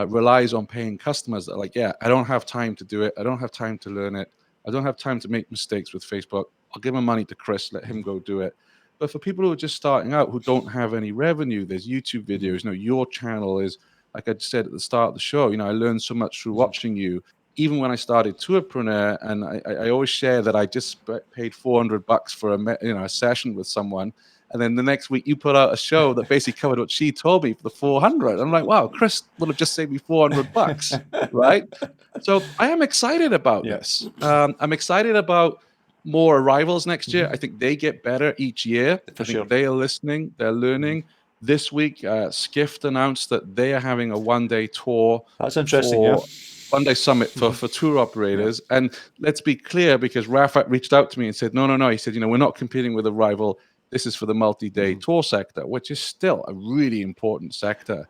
relies on paying customers that are like, yeah, I don't have time to do it. I don't have time to learn it. I don't have time to make mistakes with Facebook. I'll give my money to Chris, let him Mhm. go do it. But for people who are just starting out, who don't have any revenue, there's YouTube Mhm. videos. Your channel is, like I said at the start of the show, I learned so much through Mhm. watching you. Even when I started Tourpreneur, and I always share that I just paid $400 for a session with someone, and then the next week you put out a show that basically covered what she told me for the 400. I'm like, wow, Chris would have just saved me $400, right? So I am excited about Yeah. this. I'm excited about more arrivals next year. Mhm. I think they get better each year. For I sure. think they are listening. They're Mhm. learning. This week, Skift announced that they are having a one-day tour That's interesting. Yeah. for one-day summit for Mhm. for tour Yeah. operators. And let's be clear, because Rafat reached out to me and said, no, no, no. He said, we're not competing with Arrival. This is for the multi-day Mhm. tour sector, which is still a really important sector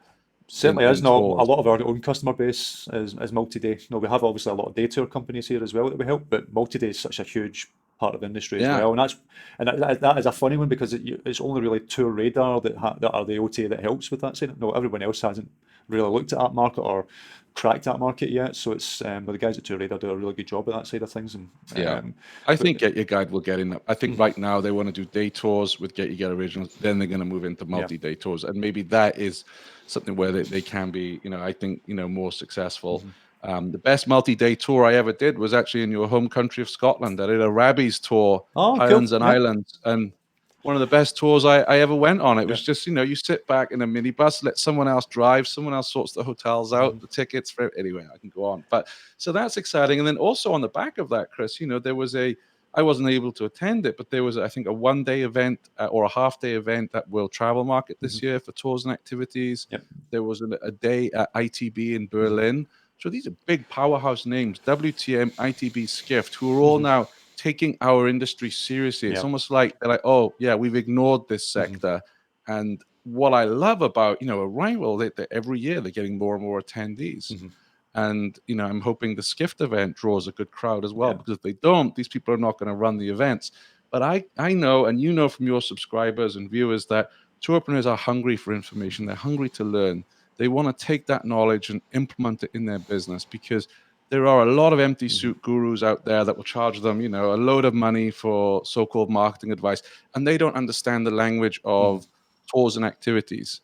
Certainly is. in No, a tours. lot of our own customer base is multi-day. No, we have obviously a lot of day tour companies here as well that we help, but multi-day is such a huge part of the industry as Yeah. well, and that is a funny one because it's only really Tour Radar that are the OTA that helps with that side. No, everyone else hasn't really looked at that market or cracked that market yet. So it's but the guys at Tour Radar do a really good job at that side of things. And Yeah. I but think Get Your Guide will get in. I think mhm, right now they want to do day tours with Get Your Guide Originals. Then they're going to move into yeah, multi-day tours. And maybe that is something where they can be, I think, more successful. mhm. The best multi-day tour I ever did was actually in your home country of Scotland. I did a Rabbi's tour, Oh, cool. Highlands and Yeah, Islands. And one of the best tours I ever went on. It yeah. was just, you sit back in a minibus, let someone else drive, someone else sorts the hotels out, Mhm, the tickets for anyway, I can go on. But so that's exciting. And then also on the back of that, Chris, there was I wasn't able to attend it, but there was, I think, a one-day event or a half-day event at World Travel Market mhm. this year for tours and activities. Yep. There was a day at ITB in Mhm, Berlin. So these are big powerhouse names, WTM, ITB, Skift, who are all mhm. now taking our industry seriously. It's Yeah. almost like they're like, oh, yeah, we've ignored this Mhm, sector. And what I love about, Arrival, that every year they're getting more and more attendees. mhm. And I'm hoping the Skift event draws a good crowd as well, Yeah. because if they don't, these people are not going to run the events. But I know, and from your subscribers and viewers, that tourpreneurs are hungry for information. They're hungry to learn. they want to take that knowledge and implement it in their business, because there are a lot of empty suit gurus out there that will charge them, a load of money for so-called marketing advice, and they don't understand the language of tours and activities.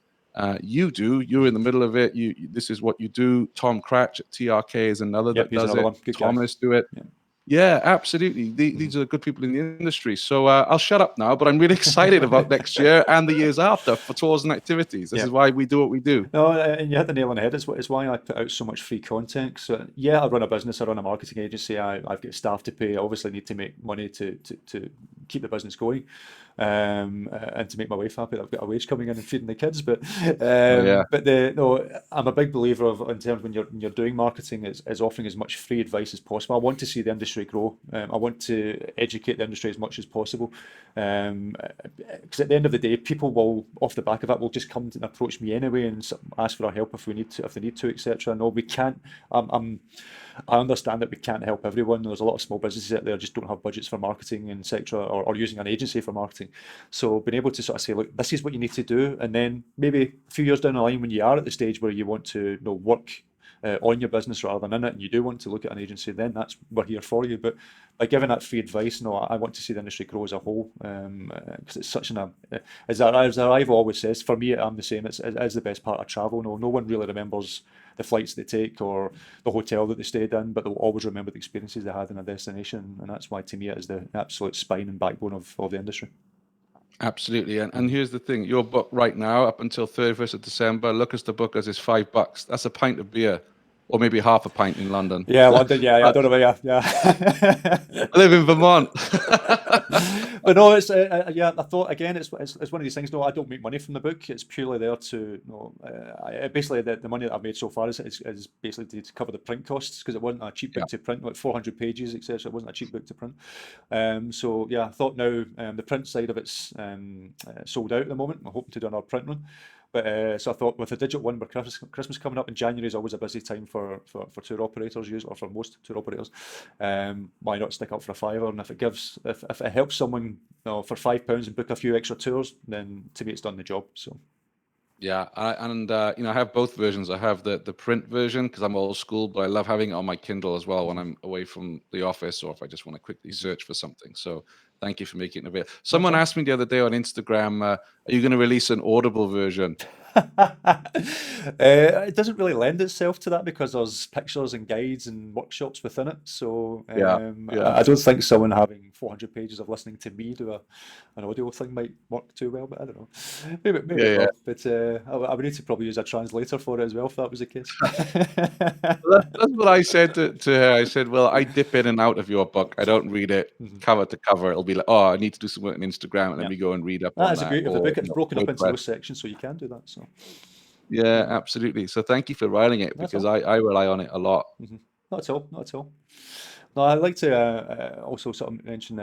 You do. You're in the middle of it. This is what you do. Tom Cratch at TRK is another Yep, that he's does another it. one. Good guy. Thomas do it. Yeah. Yeah, absolutely. These are the good people in the industry. So I'll shut up now, but I'm really excited about next year and the years after for tours and activities. This is why we do what we do. No, and you hit the nail on the head. It's why I put out so much free content. So yeah, I run a business, I run a marketing agency, I've got staff to pay. I obviously need to make money to keep the business going, and to make my wife happy. I've got a wage coming in and feeding the kids. But Yeah. no, I'm a big believer of, in terms when you're doing marketing, is offering as much free advice as possible. I want to see the industry grow. I want to educate the industry as much as possible. Because at the end of the day, people will, off the back of it, will just come and approach me anyway and ask for our help if we need to, if they need to, etc. No, we can't. I understand that we can't help everyone. There's a lot of small businesses out there just don't have budgets for marketing, etc., or using an agency for marketing. So being able to sort of say, look, this is what you need to do, and then maybe a few years down the line, when you are at the stage where you want to work on your business rather than in it, and you do want to look at an agency, then we're here for you. But by giving that free advice, no, I want to see the industry grow as a whole, because it's such as I've always says, for me, I'm the same. It is the best part of travel. No one really remembers the flights they take or the hotel that they stayed in, but they'll always remember the experiences they had in a destination, and that's why, to me, it is the absolute spine and backbone of the industry. Absolutely. And here's the thing, your book right now, up until 31st of December, look as the book as is $5. That's a pint of beer, or maybe half a pint in London. Yeah, London. Yeah, I don't know. Yeah. I live in Vermont. But no, it's yeah. I thought again, it's one of these things. No, I don't make money from the book. It's purely there to basically the money that I've made so far is basically to cover the print costs, because it wasn't a cheap book to print, like 400 pages, etc. It wasn't a cheap book to print. So yeah, I thought now the print side of it's sold out at the moment. I'm hoping to do another print run. But so I thought, with the digital one, where Christmas coming up in January is always a busy time for tour operators, usually, or for most tour operators. Why not stick up for a fiver? And if it helps someone, for £5 and book a few extra tours, then to me it's done the job. So. Yeah, I have both versions. I have the print version because I'm old school, but I love having it on my Kindle as well when I'm away from the office, or if I just want to quickly search for something. So thank you for making it available. Someone asked me the other day on Instagram, are you going to release an Audible version? It doesn't really lend itself to that because there's pictures and guides and workshops within it. So I don't think someone having 400 pages of listening to me do an audio thing might work too well, but I don't know. Maybe it will. But I would need to probably use a translator for it as well, if that was the case. That's what I said to her. I said, well, I dip in and out of your book. I don't read it cover to cover. It'll be like, oh, I need to do something on Instagram, and then we go and read up on That's that. great. If the book is broken up into those sections, so you can do that. So. Yeah, absolutely. So thank you for writing it, because I rely on it a lot. Not at all. No, I'd like to also sort of mention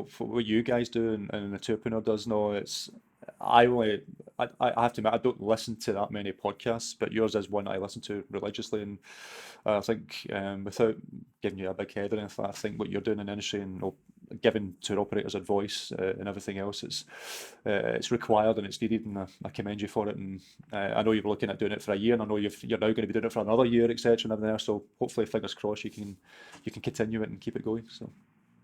for what you guys do and the Tourpreneur does. No, I have to admit, I don't listen to that many podcasts, but yours is one I listen to religiously, and I think without giving you a big head or anything, I think what you're doing in the industry and giving tour operators advice and everything else, it's required and it's needed, and I commend you for it. And I know you're looking at doing it for a year, and I know you're now going to be doing it for another year, etc., and everything else. So hopefully, fingers crossed, you can continue it and keep it going. So.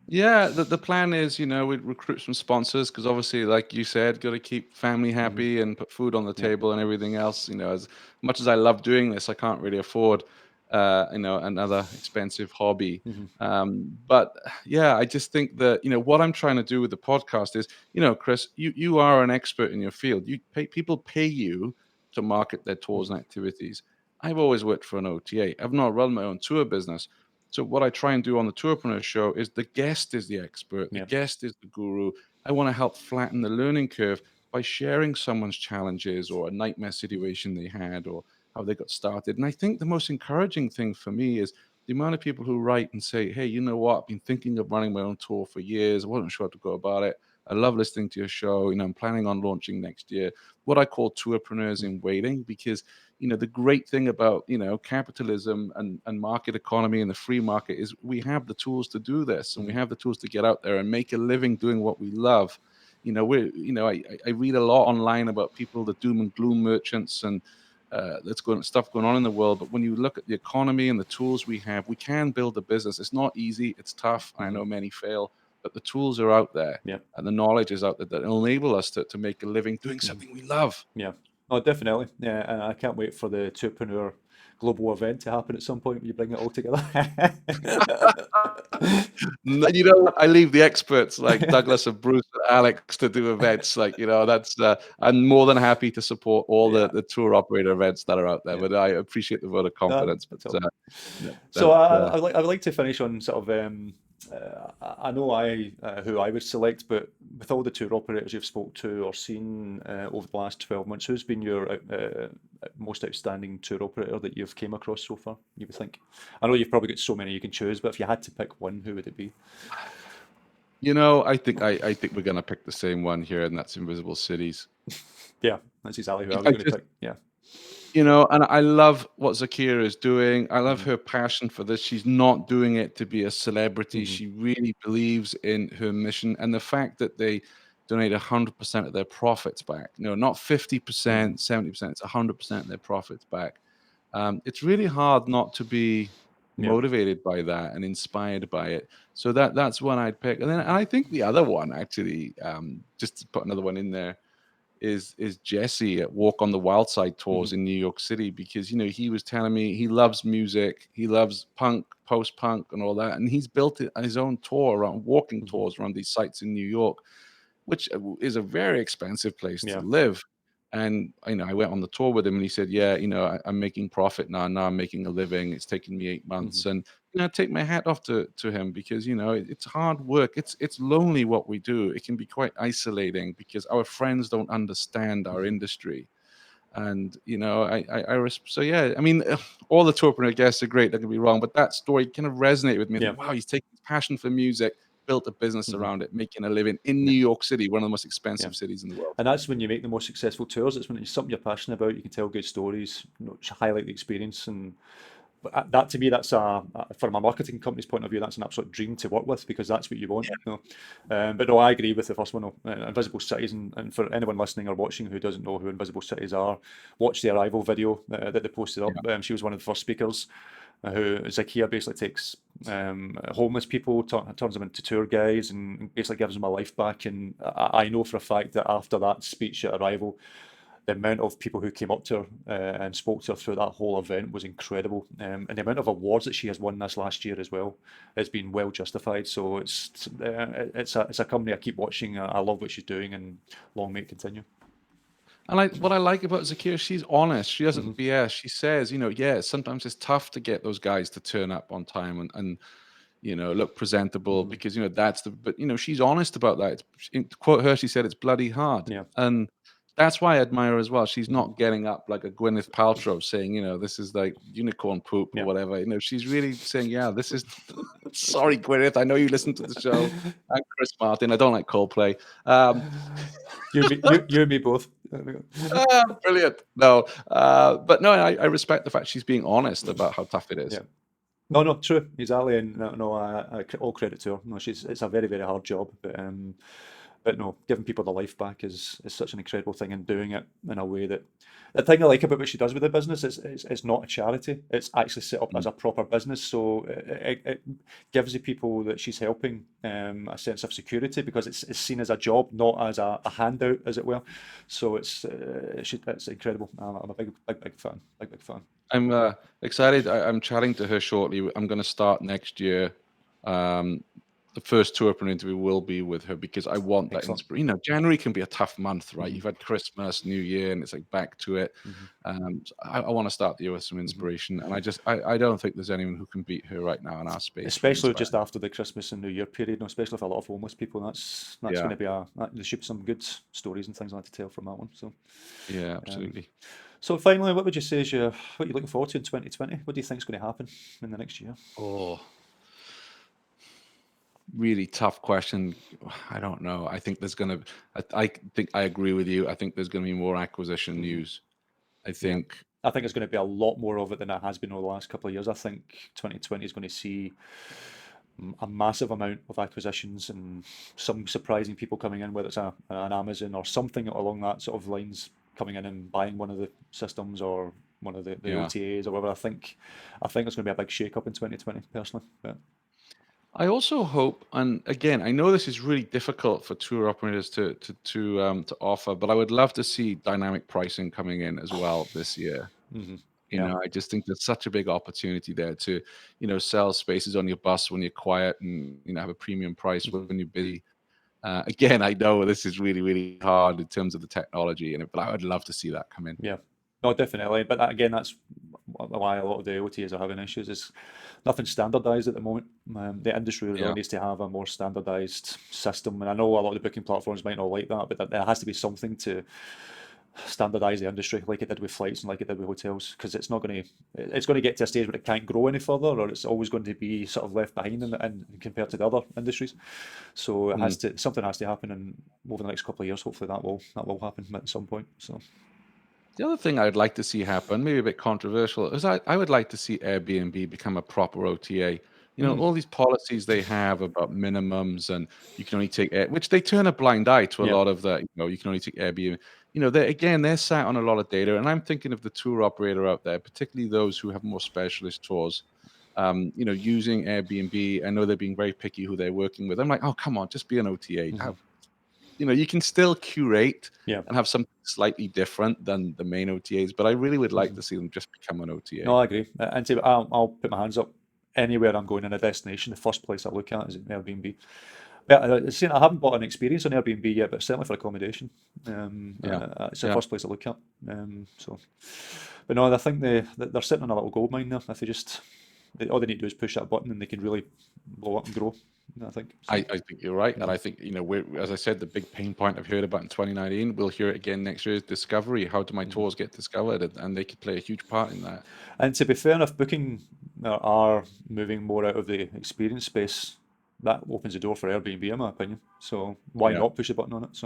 Yeah, the plan is, we recruit some sponsors, because obviously, like you said, got to keep family happy and put food on the table and everything else. As much as I love doing this, I can't really afford, another expensive hobby. But yeah, I just think that, what I'm trying to do with the podcast is, Chris, you are an expert in your field. People pay you to market their tours and activities. I've always worked for an OTA. I've not run my own tour business. So what I try and do on the Tourpreneur show is the guest is the expert, the guest is the guru. I want to help flatten the learning curve by sharing someone's challenges or a nightmare situation they had or how they got started. And I think the most encouraging thing for me is the amount of people who write and say, hey, you know what? I've been thinking of running my own tour for years. I wasn't sure how to go about it. I love listening to your show. I'm planning on launching next year. What I call tourpreneurs in waiting, because the great thing about capitalism and market economy and the free market is we have the tools to do this, and we have the tools to get out there and make a living doing what we love. I read a lot online about people, the doom and gloom merchants, and stuff going on in the world. But when you look at the economy and the tools we have, we can build a business. It's not easy. It's tough. I know many fail, but the tools are out there, and the knowledge is out there that will enable us to make a living doing something we love. Yeah. Oh, definitely. Yeah, and I can't wait for the Tourpreneur global event to happen at some point when you bring it all together. You know what? I leave the experts like Douglas and Bruce and Alex to do events. Like, that's I'm more than happy to support all Yeah. the tour operator events that are out there. Yeah. But I appreciate the vote of confidence. But That's all. yeah, So that, I would like to finish on sort of I know who I would select, but with all the tour operators you've spoke to or seen over the last 12 months, who's been your most outstanding tour operator that you've came across so far, you would think? I know you've probably got so many you can choose, but if you had to pick one, who would it be? I think we're gonna pick the same one here, and that's Invisible Cities. Yeah, that's exactly who I was I going to just pick. Yeah. And I love what Zakira is doing. I love her passion for this. She's not doing it to be a celebrity. She really believes in her mission, and the fact that they donate 100% of their profits back. No, not 50%, 70%. It's 100% of their profits back. It's really hard not to be Yeah. motivated by that and inspired by it. So that's one I'd pick. And then I think the other one, actually, just to put another one in there, is Jesse at Walk on the Wild Side tours in New York City, because he was telling me he loves music, he loves punk, post punk, and all that, and he's built his own tour around walking tours around these sites in New York, which is a very expensive place to Yeah. live. And I went on the tour with him, and he said, "Yeah, I'm making profit now. Now I'm making a living. It's taken me 8 months." And take my hat off to him, because it's hard work. It's lonely what we do. It can be quite isolating because our friends don't understand our industry. And so yeah, I mean, all the Tourpreneur guests are great. Don't get me wrong, but that story kind of resonated with me. Yeah. Wow, he's taking his passion for music, built a business Mhm. around it, making a living in New Yeah. York City, one of the most Yeah. expensive cities in the world. And that's when you make the most successful tours. It's when it's something you're passionate about. You can tell good stories, highlight the experience, and that to me, that's from a marketing company's point of view, that's an absolute dream to work with, because that's what you want. But no, I agree with the first one. Invisible Cities, and for anyone listening or watching who doesn't know who Invisible Cities are, watch the Arrival video that they posted up. Yeah. She was one of the first speakers. Who Zakia basically takes homeless people, turns them into tour guides, and basically gives them a life back. And I know for a fact that after that speech at Arrival, the amount of people who came up to her and spoke to her through that whole event was incredible. And the amount of awards that she has won this last year as well has been well justified. So it's a company I keep watching. I love what she's doing, and long may it continue. And what I like about Zakira, she's honest. She Hmm. doesn't BS. She says, yeah, sometimes it's tough to get those guys to turn up on time and look presentable, Hmm. because but she's honest about that. To quote her, she said it's bloody hard. Yeah. And that's why I admire her as well. She's Hmm. not getting up like a Gwyneth Paltrow saying, this is like unicorn poop or Yeah. whatever. She's really saying, yeah, this is sorry, Gwyneth. I know you listen to the show. I'm Chris Martin. I don't like Coldplay. You and me both. Brilliant. No, but no, I respect the fact she's being honest about how tough it is. Yeah. No, true, exactly, and no, all credit to her. No, it's a very, very hard job, but no, giving people the life back is such an incredible thing, and doing it in a way that the thing I like about what she does with the business is it's not a charity. It's actually set up as a proper business, so it gives the people that she's helping a sense of security, because it's seen as a job, not as a handout, as it were. So it's incredible. I'm a big fan. Big fan. I'm excited. I'm chatting to her shortly. I'm going to start next year. The first Tourpreneur interview will be with her, because I want that Excellent. inspiration. January can be a tough month, right? Mhm. You've had Christmas, New Year, and it's like back to it. Mhm. So I want to start the year with some inspiration, and I don't think there's anyone who can beat her right now in our space. From Especially inspiring. just after the Christmas and New Year period, especially for a lot of homeless people, that's Yeah. going to be there should be some good stories and things like that to tell from that one. So Yeah, absolutely. so finally, what would you say is what you're looking forward to in 2020? What do you think is going to happen in the next year? Oh, really tough question. I don't know. I think I think I agree with you. I think there's going to be more acquisition news. I Yeah. think. I think there's going to be a lot more of it than there has been over the last couple of years. I think 2020 is going to see a massive amount of acquisitions and some surprising people coming in, whether it's an Amazon or something along that sort of lines. coming in and buying one of the systems or one of the Yeah. OTAs or whatever. I think there's going to be a big shake-up in 2020, personally. But I also hope, and again, I know this is really difficult for tour operators to offer, but I would love to see dynamic pricing coming in as well this year. yeah, I just think there's such a big opportunity there to, sell spaces on your bus when you're quiet and, have a premium price when you're busy. Again, I know this is really, really hard in terms of the technology, but I would love to see that come in. yeah. No, definitely. But again, that's why a lot of the OTAs are having issues. Is nothing standardized at the moment. The industry really Yeah. needs to have a more standardized system. And I know a lot of the booking platforms might not like that, but there has to be something to standardize the industry, like it did with flights and like it did with hotels, because it's going to get to a stage where it can't grow any further, or it's always going to be sort of left behind in compared to the other industries. So something has to happen, and over the next couple of years, hopefully that will happen at some point. So The other thing I'd like to see happen, maybe a bit controversial, is I would like to see Airbnb become a proper OTA. All these policies they have about minimums and you can only take which they turn a blind eye to a yeah, lot of that. You can only take Airbnb. They're sat on a lot of data, and I'm thinking of the tour operator out there, particularly those who have more specialist tours. Using Airbnb. I know they're being very picky who they're working with. I'm like, oh, come on, just be an OTA. You can still curate yeah. and have something slightly different than the main OTAs, but I really would like to see them just become an OTA. No, I agree. And I'll put my hands up anywhere I'm going in a destination. The first place I look at is Airbnb. But I haven't bought an experience on Airbnb yet, but certainly for accommodation, Yeah. it's the Yeah. first place I look at. But no, I think they're sitting on a little gold mine there. If all they need to do is push that button, and they can really blow up and grow. I think. So, I think you're right. And I think, as I said, the big pain point I've heard about in 2019, we'll hear it again next year, is discovery. How do my tours get discovered? And they could play a huge part in that. and to be fair enough, booking are moving more out of the experience space. That opens the door for Airbnb, in my opinion. So why Yeah. not push the button on it?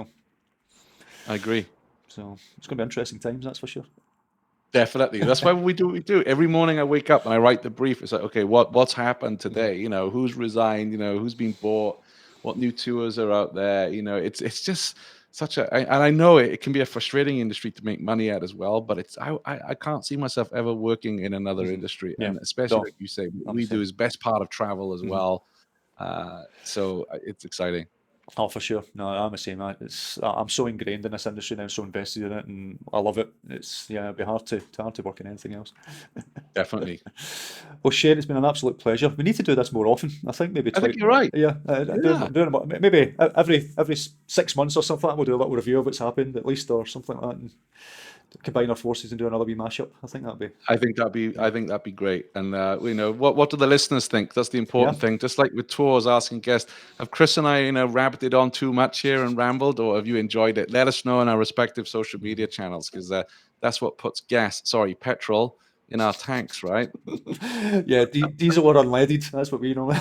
I agree. So it's going to be interesting times, that's for sure. Definitely. That's why we do what we do. Every morning I wake up and I write the brief. It's like, okay, what's happened today? Who's resigned? Who's been bought? What new tours are out there? It's just and I know it can be a frustrating industry to make money at as well, but I can't see myself ever working in another industry. Yeah. And especially No, like you say, what I'm we the do same. is best part of travel as well. So it's exciting. Oh, for sure. No, I'm the same. I'm so ingrained in this industry now, so invested in it, and I love it. It'd be hard to work in anything else. Definitely. Well, Shane, it's been an absolute pleasure. We need to do this more often. I think maybe I think you're right. Yeah, Yeah. maybe every 6 months or something like that, we'll do a little review of what's happened at least, or something like that, and combine our forces and do another wee mashup. I think that'd be. I think that'd be great. And what do the listeners think? That's the important thing. Just like with tours, asking guests, have Chris and I, rabbited on too much here and rambled, or have you enjoyed it? Let us know on our respective social media channels, because that's what puts petrol in our tanks, right? Yeah, diesel or unleaded. That's what we know.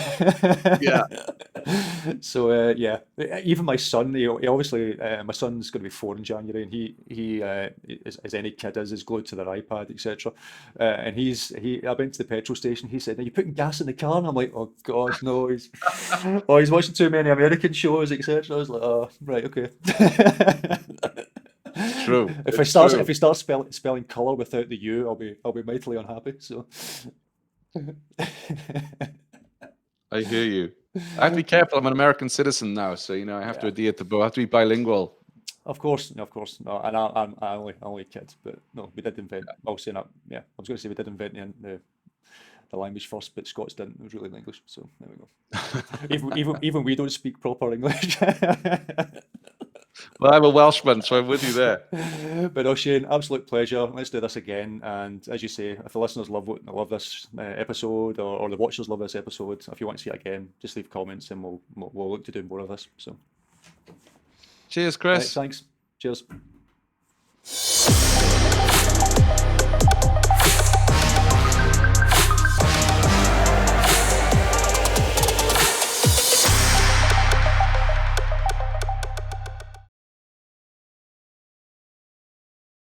Yeah. So yeah, even my son, he obviously, my son's going to be 4 in January, and he as any kid is glued to their iPad, etc. And I went to the petrol station. He said, "Are you putting gas in the car?" And I'm like, "Oh God, no!" He's watching too many American shows, etc. I was like, "Oh, right, okay." It's true. If he starts spelling colour without the U, I'll be mightily unhappy. So. I hear you. I have to be careful. I'm an American citizen now, so I have to adhere to both. I have to be bilingual. Of course. No, and I only kid, but no, we did invent. I'll say that. Yeah, I was going to say we did invent the language first, but Scots didn't. It was really in English. So there we go. Even we don't speak proper English. Well, I'm a Welshman, so I'm with you there. But no, Shane, absolute pleasure. Let's do this again. And as you say, if the listeners love this episode, or the watchers love this episode, if you want to see it again, just leave comments, and we'll look to do more of this. So, Cheers, Chris. right, thanks. Cheers.